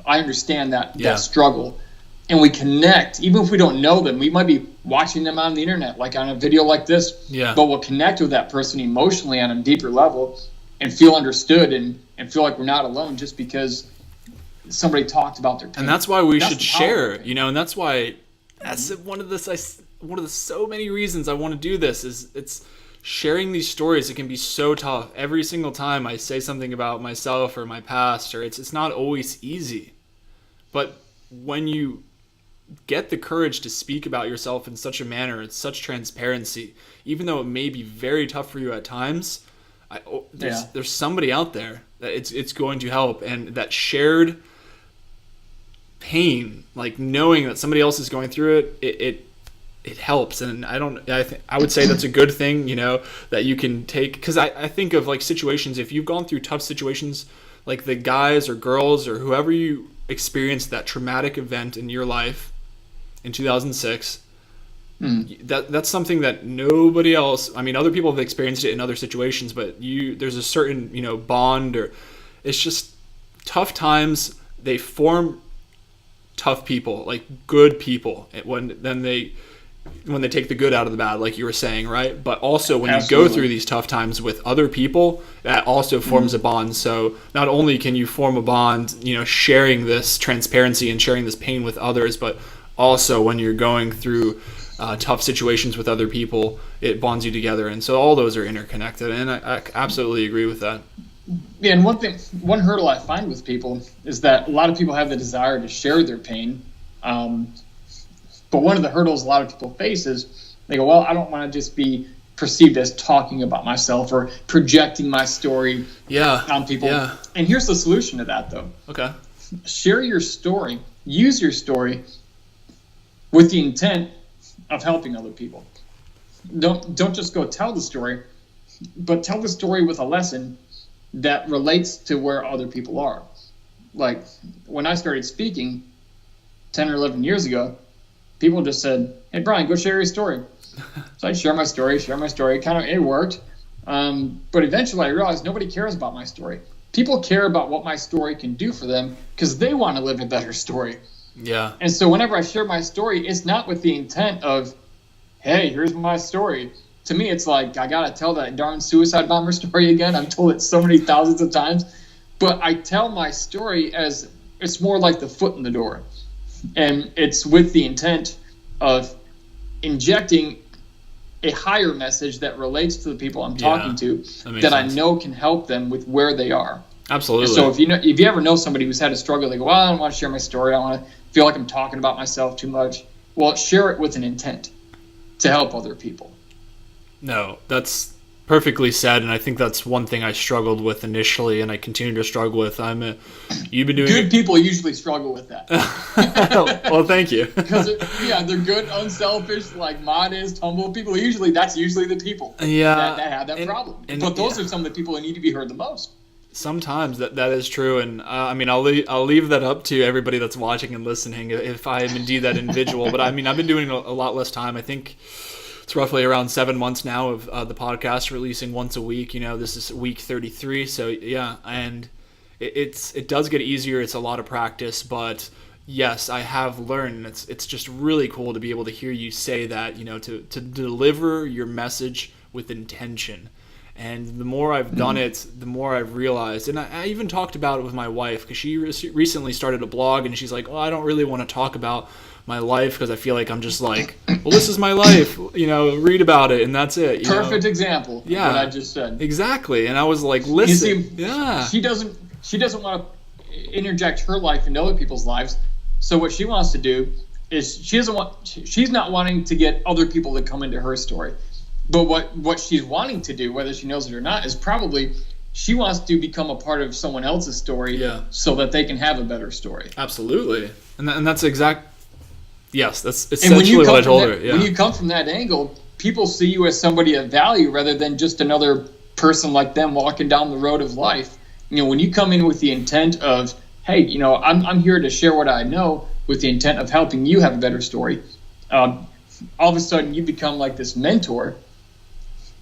[SPEAKER 2] I understand that struggle. And we connect, even if we don't know them. We might be watching them on the internet, on a video like this.
[SPEAKER 1] Yeah.
[SPEAKER 2] But we'll connect with that person emotionally on a deeper level and feel understood and feel like we're not alone just because somebody talked about their pain.
[SPEAKER 1] And that's why we should share, and that's why that's one of the so many reasons I want to do this is it's sharing these stories. It can be so tough. Every single time I say something about myself or my past, or it's not always easy. But when you get the courage to speak about yourself in such a manner, it's such transparency, even though it may be very tough for you at times, there's somebody out there that it's going to help. And that shared pain, knowing that somebody else is going through it helps. And I would say that's a good thing, that you can take, because I think of situations, if you've gone through tough situations, like the guys or girls or whoever you experienced that traumatic event in your life in 2006, that's something that nobody else, other people have experienced it in other situations, but there's a certain, bond, or it's just tough times. They form tough people, good people, when they take the good out of the bad, like you were saying, right? But also when you go through these tough times with other people, that also forms a bond. So not only can you form a bond, sharing this transparency and sharing this pain with others, but also when you're going through tough situations with other people, it bonds you together. And so all those are interconnected, and I absolutely agree with that.
[SPEAKER 2] Yeah, and one hurdle I find with people is that a lot of people have the desire to share their pain. But one of the hurdles a lot of people face is they go, well, I don't want to just be perceived as talking about myself or projecting my story on people. Yeah. And here's the solution to that, though.
[SPEAKER 1] Okay.
[SPEAKER 2] Share your story. Use your story with the intent of helping other people. Don't just go tell the story, but tell the story with a lesson that relates to where other people are. Like when I started speaking 10 or 11 years ago, people just said, hey, Brian, go share your story. So I'd share my story. It worked. But eventually I realized nobody cares about my story. People care about what my story can do for them because they want to live a better story.
[SPEAKER 1] Yeah.
[SPEAKER 2] And so whenever I share my story, it's not with the intent of, hey, here's my story. To me, it's like, I got to tell that darn suicide bomber story again. I've told it so many thousands of times. But I tell my story as it's more like the foot in the door. And it's with the intent of injecting a higher message that relates to the people I'm talking to that I know can help them with where they are.
[SPEAKER 1] Absolutely.
[SPEAKER 2] And so if you ever know somebody who's had a struggle, they go, well, I don't want to share my story. I don't want to feel like I'm talking about myself too much. Well, share it with an intent to help other people.
[SPEAKER 1] No, that's perfectly said, and I think that's one thing I struggled with initially, and I continue to struggle with. You've been doing
[SPEAKER 2] good people usually struggle with that.
[SPEAKER 1] Well, thank you.
[SPEAKER 2] Because they're good, unselfish, like modest, humble people. That's usually the people that have that problem. But those are some of the people who need to be heard the most.
[SPEAKER 1] Sometimes that is true, and I'll leave that up to everybody that's watching and listening if I am indeed that individual. But I've been doing a lot less time. I think it's roughly around 7 months now of the podcast releasing once a week. This is week 33, so yeah, and it does get easier. It's a lot of practice, but yes, I have learned. It's just really cool to be able to hear you say that. To deliver your message with intention. And the more I've done it, the more I've realized. And I even talked about it with my wife because she recently started a blog, and she's like, "Oh, I don't really want to talk about my life because I feel like I'm just like, well, this is my life, read about it, and that's it."
[SPEAKER 2] Perfect example.
[SPEAKER 1] Yeah,
[SPEAKER 2] of what I just said.
[SPEAKER 1] Exactly. And I was like, listen,
[SPEAKER 2] you see, she doesn't want to interject her life into other people's lives. So what she wants to do is she's not wanting to get other people to come into her story. But what she's wanting to do, whether she knows it or not, is probably she wants to become a part of someone else's story so that they can have a better story.
[SPEAKER 1] Absolutely. And that's that's essentially what I told her. Yeah.
[SPEAKER 2] When you come from that angle, people see you as somebody of value rather than just another person like them walking down the road of life. When you come in with the intent of, hey, I'm here to share what I know with the intent of helping you have a better story, all of a sudden you become like this mentor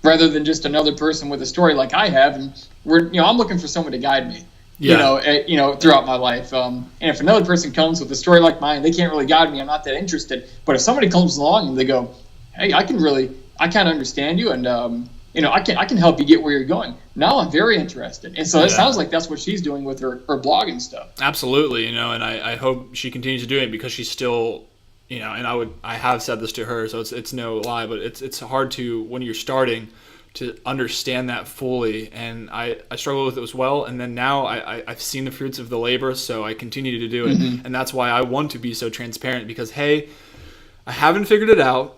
[SPEAKER 2] rather than just another person with a story like I have. And I'm looking for someone to guide me, throughout my life. And if another person comes with a story like mine, they can't really guide me. I'm not that interested. But if somebody comes along and they go, hey, I kind of understand you, and I can help you get where you're going. Now I'm very interested. And so it sounds like that's what she's doing with her blog and stuff.
[SPEAKER 1] Absolutely, and I hope she continues to do it because she's still, and I have said this to her, so it's no lie, but it's hard to, when you're starting, to understand that fully, and I struggle with it as well. And then now I've seen the fruits of the labor, so I continue to do it, and that's why I want to be so transparent, because hey, I haven't figured it out,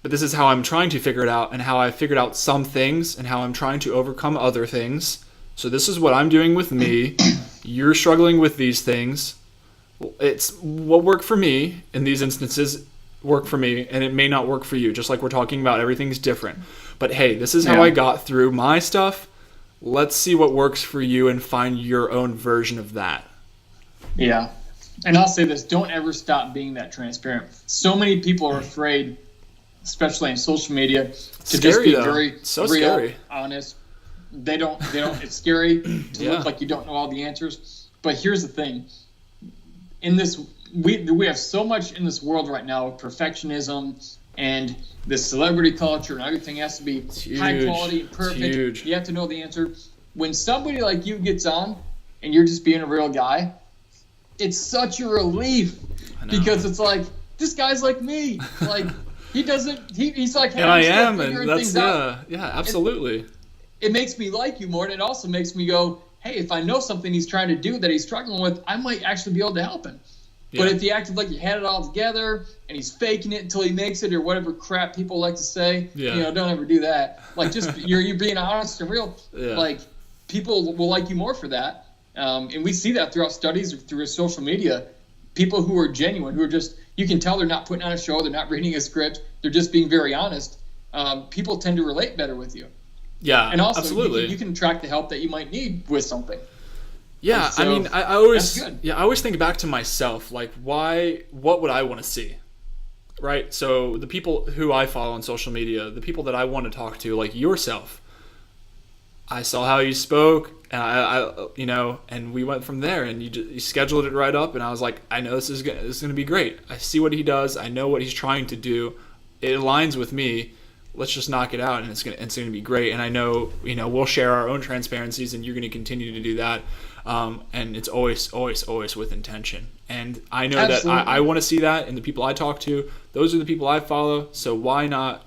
[SPEAKER 1] but this is how I'm trying to figure it out, and how I figured out some things, and how I'm trying to overcome other things. So this is what I'm doing with me. You're struggling with these things. It's what worked for me in these instances work for me, and it may not work for you. Just like we're talking about, everything's different. But hey, this is how I got through my stuff. Let's see what works for you and find your own version of that. Yeah.
[SPEAKER 2] And I'll say this, don't ever stop being that transparent. So many people are afraid, especially in social media, to just be very real, honest. They don't, it's scary to look like you don't know all the answers. But here's the thing. In this, we have so much in this world right now of perfectionism and this celebrity culture, and everything has to be high quality and perfect. You have to know the answer. When somebody like you gets on and you're just being a real guy, it's such a relief, because it's like, this guy's like me. Like, He doesn't. He's like, hey,
[SPEAKER 1] and I
[SPEAKER 2] I'm
[SPEAKER 1] am, and that's absolutely.
[SPEAKER 2] It makes me like you more, and it also makes me go, hey, if I know something he's trying to do that he's struggling with, I might actually be able to help him. Yeah. But if he acted like he had it all together and he's faking it until he makes it, or whatever crap people like to say, don't ever do that. Like, just you're being honest and real. Yeah. Like, people will like you more for that. And we see that throughout studies, through social media. People who are genuine, who are just, you can tell they're not putting on a show, they're not reading a script, they're just being very honest. People tend to relate better with you.
[SPEAKER 1] Yeah,
[SPEAKER 2] and also
[SPEAKER 1] absolutely.
[SPEAKER 2] You can track the help that you might need with something.
[SPEAKER 1] Yeah, so, I mean, I always think back to myself, like, what would I want to see, right? So the people who I follow on social media, the people that I want to talk to, like yourself, I saw how you spoke, and I and we went from there, and you scheduled it right up, and I was like, I know this is going to be great. I see what he does. I know what he's trying to do. It aligns with me. Let's just knock it out, and it's gonna be great. And I know, we'll share our own transparencies, and you're going to continue to do that. And it's always with intention. And I know Absolutely. That I want to see that in the people I talk to. Those are the people I follow. So why not?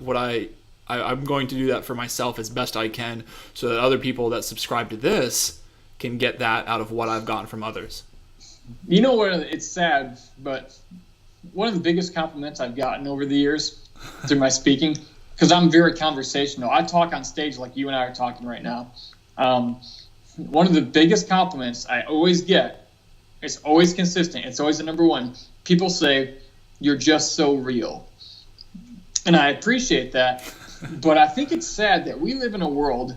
[SPEAKER 1] I'm going to do that for myself as best I can, so that other people that subscribe to this can get that out of what I've gotten from others.
[SPEAKER 2] You know what? It's sad, but one of the biggest compliments I've gotten over the years through my speaking, because I'm very conversational. I talk on stage like you and I are talking right now. One of the biggest compliments I always get, it's always consistent, it's always the number one. People say, you're just so real. And I appreciate that, but I think it's sad that we live in a world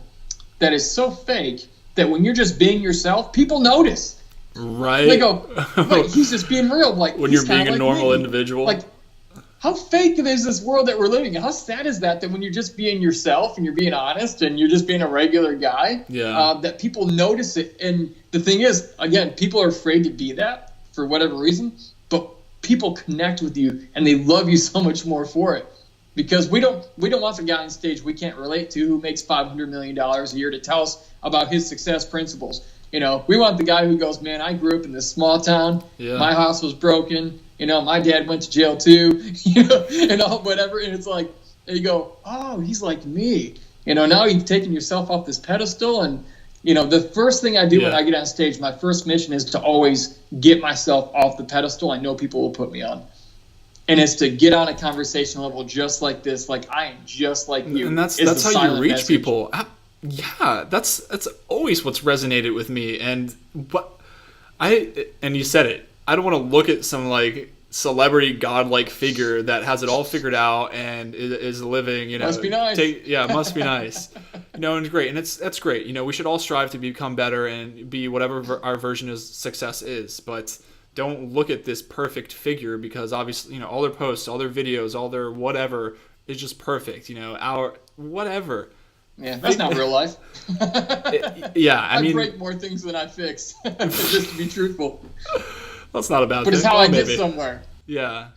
[SPEAKER 2] that is so fake that when you're just being yourself, people notice.
[SPEAKER 1] Right.
[SPEAKER 2] They go, wait, he's just being real. Like,
[SPEAKER 1] when you're being a normal individual.
[SPEAKER 2] Like, how fake is this world that we're living in? How sad is that when you're just being yourself and you're being honest and you're just being a regular guy, that people notice it. And the thing is, again, people are afraid to be that for whatever reason, but people connect with you and they love you so much more for it. Because we don't want the guy on stage we can't relate to who makes $500 million a year to tell us about his success principles. We want the guy who goes, man, I grew up in this small town. Yeah. My house was broken. My dad went to jail too, and all whatever. And it's like, and you go, oh, he's like me. Now you've taken yourself off this pedestal. And, the first thing I do when I get on stage, my first mission is to always get myself off the pedestal I know people will put me on. And it's to get on a conversation level just like this, like I am just like you.
[SPEAKER 1] And that's how you reach people. Yeah, that's always what's resonated with me. And you said it. I don't want to look at some like celebrity godlike figure that has it all figured out and is living.
[SPEAKER 2] Must be nice.
[SPEAKER 1] It must be nice. And it's great, and that's great. We should all strive to become better and be whatever our version of success is. But don't look at this perfect figure, because obviously, all their posts, all their videos, all their whatever is just perfect. Our whatever.
[SPEAKER 2] Yeah, that's not real life.
[SPEAKER 1] I
[SPEAKER 2] break more things than I fix, just to be truthful.
[SPEAKER 1] That's not a bad thing.
[SPEAKER 2] But it's how I get somewhere.
[SPEAKER 1] Yeah.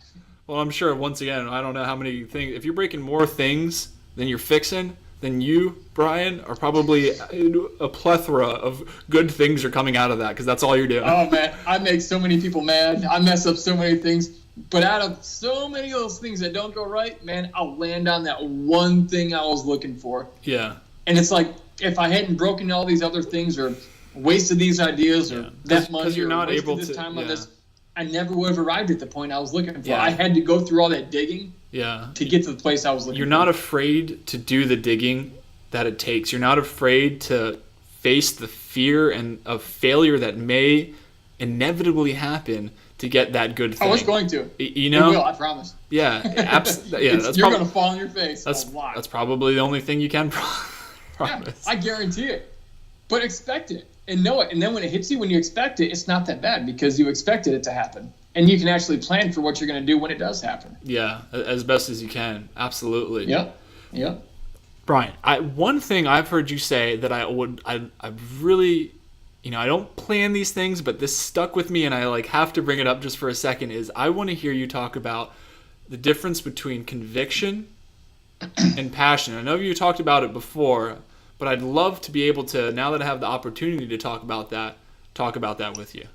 [SPEAKER 1] Well, I'm sure, once again, I don't know how many things. If you're breaking more things than you're fixing, then you, Brian, are probably a plethora of good things are coming out of that, because that's all you're doing.
[SPEAKER 2] Oh, man. I make so many people mad. I mess up so many things. But out of so many of those things that don't go right, man, I'll land on that one thing I was looking for.
[SPEAKER 1] Yeah.
[SPEAKER 2] And it's like, if I hadn't broken all these other things or wasted these ideas or that money
[SPEAKER 1] you're not
[SPEAKER 2] or wasted
[SPEAKER 1] able
[SPEAKER 2] this
[SPEAKER 1] to,
[SPEAKER 2] time on this, I never would have arrived at the point I was looking for.
[SPEAKER 1] Yeah.
[SPEAKER 2] I had to go through all that digging to get to the place I was looking for.
[SPEAKER 1] You're not afraid to do the digging that it takes. You're not afraid to face the fear and of failure that may inevitably happen to get that good thing.
[SPEAKER 2] I was going to.
[SPEAKER 1] It
[SPEAKER 2] will, I promise.
[SPEAKER 1] Yeah, absolutely. Yeah,
[SPEAKER 2] you're going to fall on your face
[SPEAKER 1] that's,
[SPEAKER 2] a lot.
[SPEAKER 1] That's probably the only thing you can promise.
[SPEAKER 2] Yeah, I guarantee it. But expect it and know it. And then when it hits you, when you expect it, it's not that bad because you expected it to happen. And you can actually plan for what you're going to do when it does happen.
[SPEAKER 1] Yeah, as best as you can. Absolutely.
[SPEAKER 2] Yep.
[SPEAKER 1] Brian, one thing I've heard you say that I really, I don't plan these things, but this stuck with me and I have to bring it up just for a second, is I want to hear you talk about the difference between conviction and passion. I know you talked about it before, but I'd love to be able to, now that I have the opportunity to talk about that with you.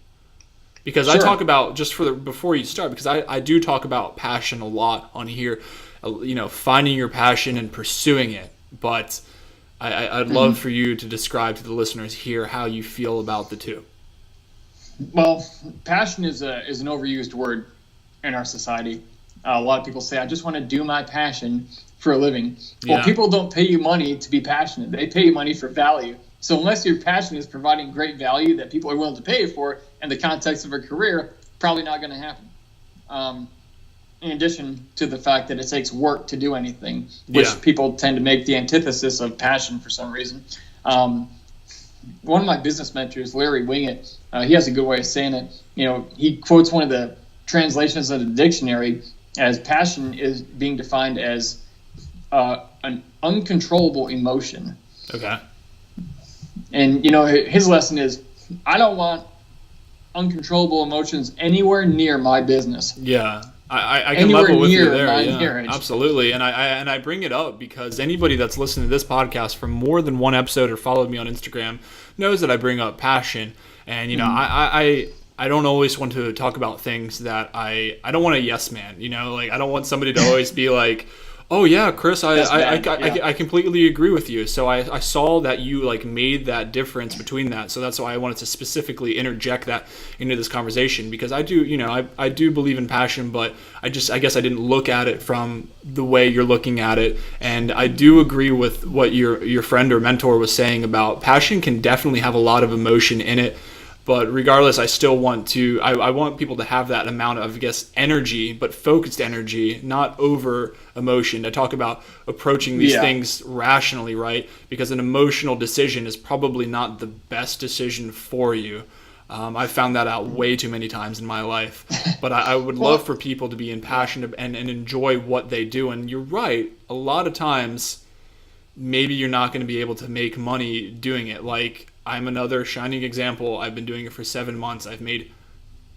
[SPEAKER 1] Because sure. I talk about, before you start, because I do talk about passion a lot on here. finding your passion and pursuing it. But I'd love for you to describe to the listeners here how you feel about the two.
[SPEAKER 2] Well, passion is an overused word in our society. A lot of people say, I just want to do my passion for a living. Well, people don't pay you money to be passionate. They pay you money for value. So unless your passion is providing great value that people are willing to pay you for in the context of a career, probably not going to happen. In addition to the fact that it takes work to do anything, which people tend to make the antithesis of passion for some reason. One of my business mentors, Larry Wingett, he has a good way of saying it. He quotes one of the translations of the dictionary as passion is being defined as an uncontrollable emotion.
[SPEAKER 1] Okay.
[SPEAKER 2] And, his lesson is, I don't want uncontrollable emotions anywhere near my business.
[SPEAKER 1] Yeah. I can level with you there. Yeah,
[SPEAKER 2] marriage.
[SPEAKER 1] Absolutely. And I bring it up because anybody that's listened to this podcast for more than one episode or followed me on Instagram knows that I bring up passion. And, I don't always want to talk about things that I don't want a yes man, I don't want somebody to always be like, oh yeah, Chris, I completely agree with you. So I saw that you made that difference between that. So that's why I wanted to specifically interject that into this conversation, because I do, I do believe in passion, but I guess I didn't look at it from the way you're looking at it. And I do agree with what your friend or mentor was saying about passion can definitely have a lot of emotion in it. But regardless, I still want to, I want people to have that amount of, energy, but focused energy, not over emotion. I talk about approaching these things rationally, right? Because an emotional decision is probably not the best decision for you. I've found that out way too many times in my life. But I would love for people to be impassioned and enjoy what they do. And you're right, a lot of times, maybe you're not going to be able to make money doing it. I'm another shining example. I've been doing it for 7 months. I've made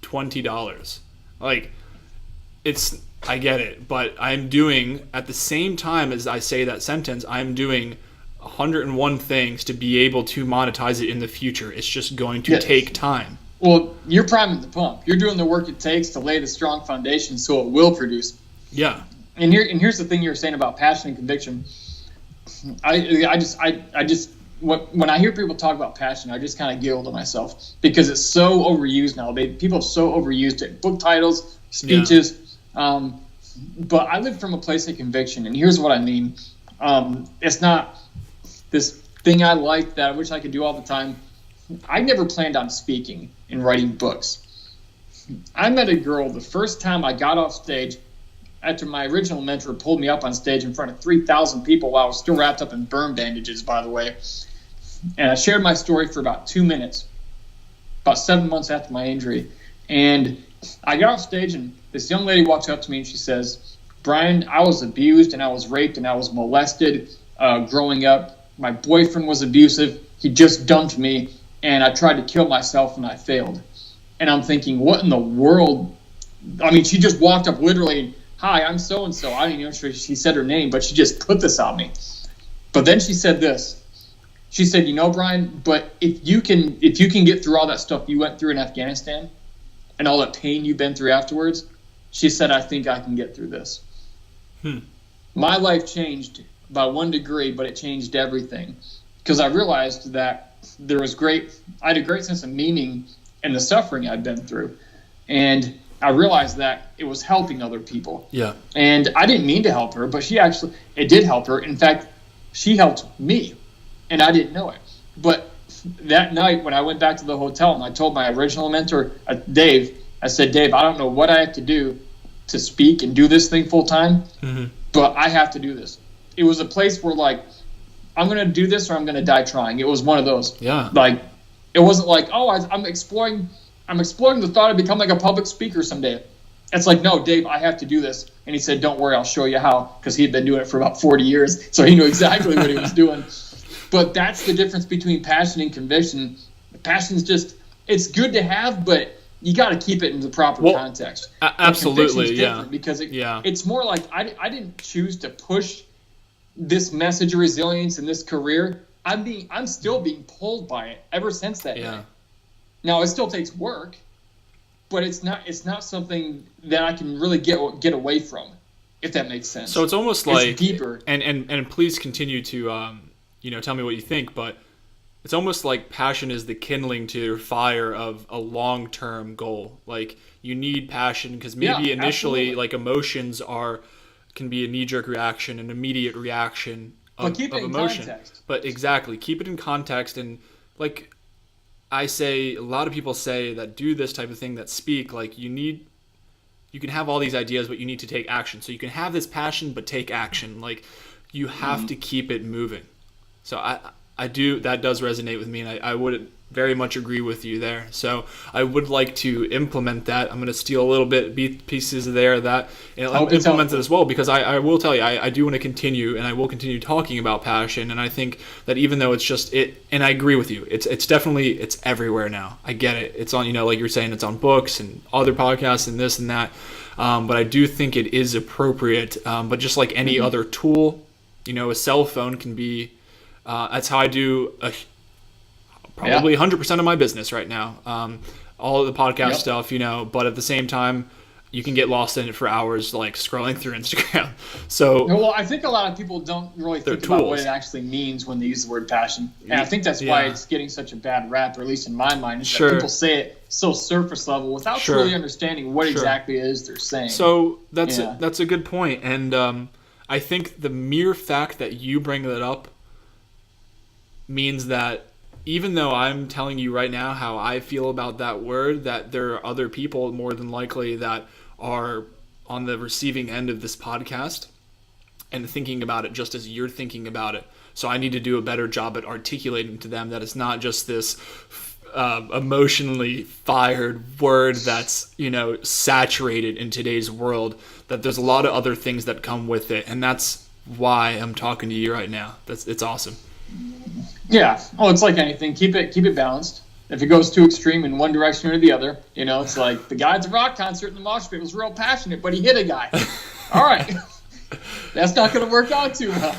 [SPEAKER 1] $20. I get it, but I'm doing, at the same time as I say that sentence, I'm doing 101 things to be able to monetize it in the future. It's just going to take time.
[SPEAKER 2] Well, you're priming the pump. You're doing the work it takes to lay the strong foundation so it will produce.
[SPEAKER 1] Yeah.
[SPEAKER 2] And here's the thing you were saying about passion and conviction. When I hear people talk about passion, I just kind of giggle to myself because it's so overused now. People have so overused it. Book titles, speeches. But I live from a place of conviction, and here's what I mean. It's not this thing I like that I wish I could do all the time. I never planned on speaking and writing books. I met a girl the first time I got off stage after my original mentor pulled me up on stage in front of 3,000 people while I was still wrapped up in burn bandages, by the way. And I shared my story for about 2 minutes, about 7 months after my injury. And I got off stage, and this young lady walks up to me, and she says, Brian, I was abused, and I was raped, and I was molested growing up. My boyfriend was abusive. He just dumped me, and I tried to kill myself, and I failed. And I'm thinking, what in the world? I mean, she just walked up literally, hi, I'm so-and-so. I don't even know if she said her name, but she just put this on me. But then she said this. She said, Brian, but if you can get through all that stuff you went through in Afghanistan and all that pain you've been through afterwards, she said, I think I can get through this. My life changed by 1 degree, but it changed everything because I realized that I had a great sense of meaning in the suffering I'd been through. And I realized that it was helping other people.
[SPEAKER 1] Yeah.
[SPEAKER 2] And I didn't mean to help her, but it did help her. In fact, she helped me. And I didn't know it. But that night when I went back to the hotel and I told my original mentor, Dave, I said, Dave, I don't know what I have to do to speak and do this thing full time, but I have to do this. It was a place where I'm going to do this or I'm going to die trying. It was one of those.
[SPEAKER 1] Yeah.
[SPEAKER 2] It wasn't I'm exploring the thought of becoming a public speaker someday. It's no, Dave, I have to do this. And he said, don't worry, I'll show you how, because he'd been doing it for about 40 years. So he knew exactly what he was doing. But that's the difference between passion and conviction. Passion's just, it's good to have, but you got to keep it in the proper context.
[SPEAKER 1] Absolutely, yeah.
[SPEAKER 2] Because it's more like I didn't choose to push this message of resilience in this career. I'm still being pulled by it ever since that day. Now, it still takes work, but it's not something that I can really get away from. if that makes sense.
[SPEAKER 1] So it's almost like
[SPEAKER 2] it's deeper.
[SPEAKER 1] And please continue to tell me what you think, but it's almost like passion is the kindling to your fire of a long-term goal. Like you need passion because maybe initially like emotions can be a knee-jerk reaction, an immediate reaction of emotion.
[SPEAKER 2] Context.
[SPEAKER 1] But exactly, keep it in context. And like I say, a lot of people say that do this type of thing, that speak, like you can have all these ideas, but you need to take action. So you can have this passion, but take action. Like you have to keep it moving. So that does resonate with me, and I would very much agree with you there. So I would like to implement that. I'm going to steal a little bit pieces there of that and implement it as well, because I will tell you, I do want to continue, and I will continue talking about passion. And I think that even though it's just it, and I agree with you, it's definitely, it's everywhere now. I get it. It's on, like you're saying, it's on books and other podcasts and this and that. But I do think it is appropriate. But just like any other tool, a cell phone can be, that's how I do probably 100% of my business right now. All of the podcast stuff, but at the same time, you can get lost in it for hours, like scrolling through Instagram. So,
[SPEAKER 2] well, I think a lot of people don't really think about what it actually means when they use the word passion. And I think that's why it's getting such a bad rap, or at least in my mind, is that people say it so surface level without truly understanding what exactly it is they're saying.
[SPEAKER 1] So that's a good point. And I think the mere fact that you bring that up means that even though I'm telling you right now how I feel about that word, that there are other people more than likely that are on the receiving end of this podcast and thinking about it just as you're thinking about it. So I need to do a better job at articulating to them that it's not just this emotionally fired word that's, saturated in today's world, that there's a lot of other things that come with it. And that's why I'm talking to you right now. It's awesome.
[SPEAKER 2] Yeah. Oh, it's like anything. Keep it balanced. If it goes too extreme in one direction or the other, it's like the guy at the rock concert in the mosh pit was real passionate, but he hit a guy. All right. That's not going to work out too well.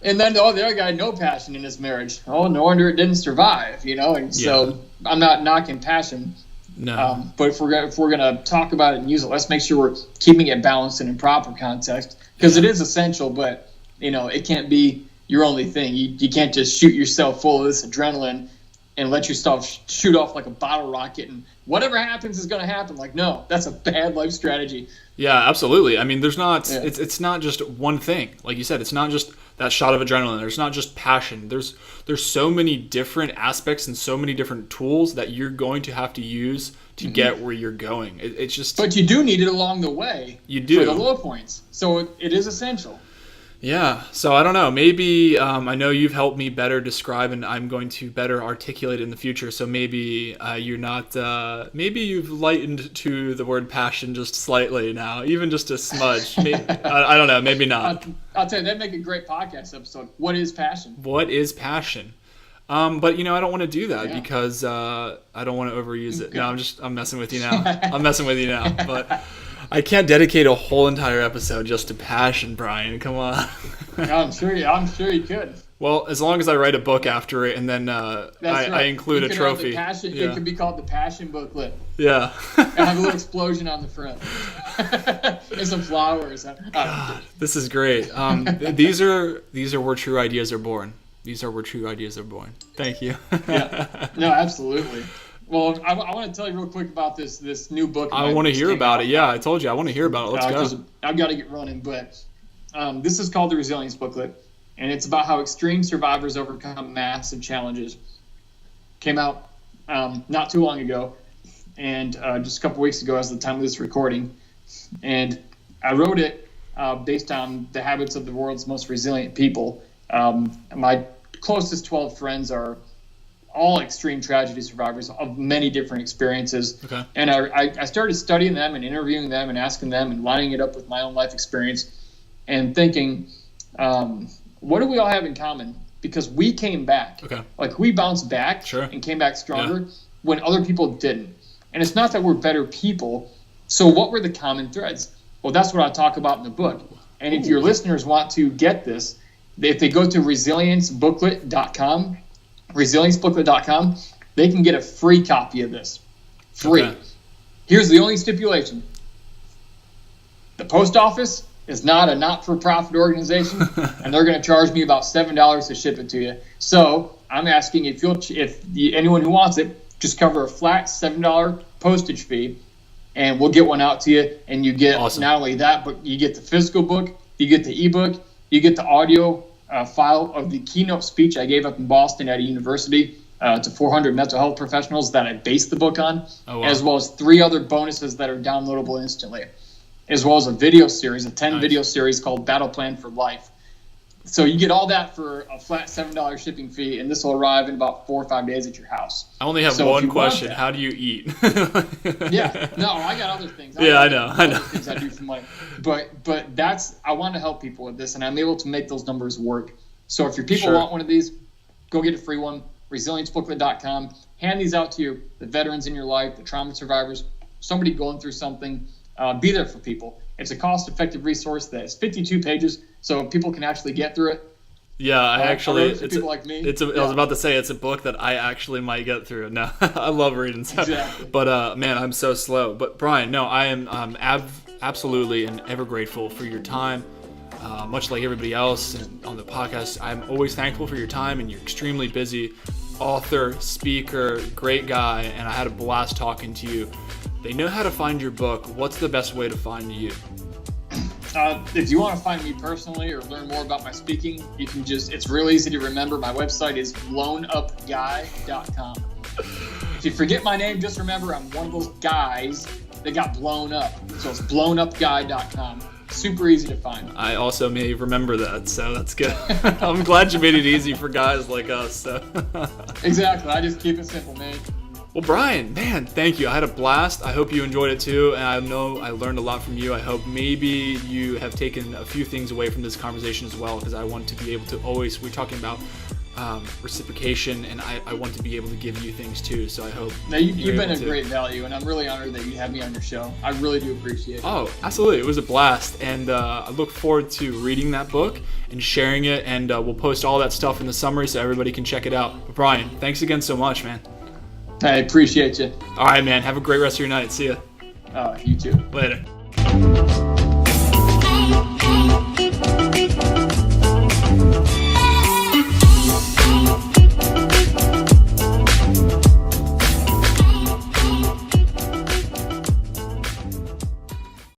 [SPEAKER 2] And then, the other guy, no passion in his marriage. Oh, no wonder it didn't survive, And so I'm not knocking passion.
[SPEAKER 1] No.
[SPEAKER 2] But if we're gonna talk about it and use it, let's make sure we're keeping it balanced and in proper context, because it is essential, but, it can't be your only thing. You can't just shoot yourself full of this adrenaline and let yourself shoot off like a bottle rocket and whatever happens is going to happen. Like, no, that's a bad life strategy.
[SPEAKER 1] Yeah, absolutely. I mean, there's not, it's not just one thing. Like you said, it's not just that shot of adrenaline. There's not just passion. There's so many different aspects and so many different tools that you're going to have to use to get where you're going. It's just.
[SPEAKER 2] But you do need it along the way.
[SPEAKER 1] You do.
[SPEAKER 2] For the low points. So it is essential.
[SPEAKER 1] Yeah, so I don't know. Maybe I know you've helped me better describe, and I'm going to better articulate in the future. So maybe you're not. Maybe you've lightened to the word passion just slightly now, even just a smudge. Maybe, I don't know. Maybe not.
[SPEAKER 2] I'll tell you, that'd make a great podcast episode. What is passion?
[SPEAKER 1] What is passion? But I don't want to do that because I don't want to overuse it. No, I'm messing with you now. But. I can't dedicate a whole entire episode just to passion, Brian. Come on.
[SPEAKER 2] I'm sure you could.
[SPEAKER 1] Well, as long as I write a book after it, and then I include a trophy.
[SPEAKER 2] It could be called the Passion Booklet.
[SPEAKER 1] Yeah.
[SPEAKER 2] And have a little explosion on the front. And some flowers.
[SPEAKER 1] God, this is great. These are where true ideas are born. These are where true ideas are born. Thank you.
[SPEAKER 2] Yeah. No, absolutely. Well, I want to tell you real quick about this new book.
[SPEAKER 1] I want to hear about it. Yeah, I told you I want to hear about it. Let's go.
[SPEAKER 2] I've got to get running, but this is called the Resilience Booklet, and it's about how extreme survivors overcome massive challenges. Came out not too long ago, and just a couple weeks ago as the time of this recording. And I wrote it based on the habits of the world's most resilient people. My closest 12 friends are all extreme tragedy survivors of many different experiences.
[SPEAKER 1] Okay.
[SPEAKER 2] And I started studying them and interviewing them and asking them and lining it up with my own life experience and thinking, what do we all have in common? Because we came back.
[SPEAKER 1] Okay.
[SPEAKER 2] Like we bounced back and came back stronger when other people didn't. And it's not that we're better people. So what were the common threads? Well, that's what I talk about in the book. And if your listeners want to get this, if they go to resiliencebooklet.com, they can get a free copy of this. Free. Okay. Here's the only stipulation. The post office is not a not-for-profit organization, and they're going to charge me about $7 to ship it to you. So I'm asking if anyone who wants it, just cover a flat $7 postage fee, and we'll get one out to you. And you get not only that, but you get the physical book, you get the ebook, you get the audio file of the keynote speech I gave up in Boston at a university to 400 mental health professionals that I based the book on, as well as 3 other bonuses that are downloadable instantly, as well as a video series, a 10 video series called Battle Plan for Life. So you get all that for a flat $7 shipping fee, and this will arrive in about 4 or 5 days at your house.
[SPEAKER 1] I only have one question. How do you eat?
[SPEAKER 2] Yeah. No, I got other things.
[SPEAKER 1] I know.
[SPEAKER 2] Other things I do for money. But I want to help people with this, and I'm able to make those numbers work. So if your people want one of these, go get a free one. ResilienceBooklet.com. Hand these out to the veterans in your life, the trauma survivors, somebody going through something. Be there for people. It's a cost-effective resource that is 52 pages, so people can actually get through it.
[SPEAKER 1] Yeah,
[SPEAKER 2] people like me.
[SPEAKER 1] I was about to say it's a book that I actually might get through. No, I love reading stuff.
[SPEAKER 2] Exactly.
[SPEAKER 1] But man, I'm so slow. But Brian, no, I am absolutely and ever grateful for your time. Much like everybody else on the podcast, I'm always thankful for your time, and you're extremely busy. Author, speaker, great guy, and I had a blast talking to you. They know how to find your book. What's the best way to find you?
[SPEAKER 2] If you want to find me personally or learn more about my speaking, you can it's real easy to remember. My website is blownupguy.com. If you forget my name, just remember I'm one of those guys that got blown up. So it's blownupguy.com. Super easy to find.
[SPEAKER 1] I also may remember that, so that's good. I'm glad you made it easy for guys like us. So.
[SPEAKER 2] Exactly. I just keep it simple, man.
[SPEAKER 1] Well, Brian, man, thank you. I had a blast. I hope you enjoyed it too, and I know I learned a lot from you. I hope maybe you have taken a few things away from this conversation as well, because I want to be able to always, we're talking about reciprocation, and I want to be able to give you things too, so I hope
[SPEAKER 2] you've been a great value, and I'm really honored that you have me on your show. I really do appreciate it.
[SPEAKER 1] Oh, absolutely. It was a blast, and I look forward to reading that book and sharing it, and we'll post all that stuff in the summary so everybody can check it out. But Brian, thanks again so much, man.
[SPEAKER 2] I appreciate you.
[SPEAKER 1] All right, man. Have a great rest of your night. See ya.
[SPEAKER 2] You too.
[SPEAKER 1] Later.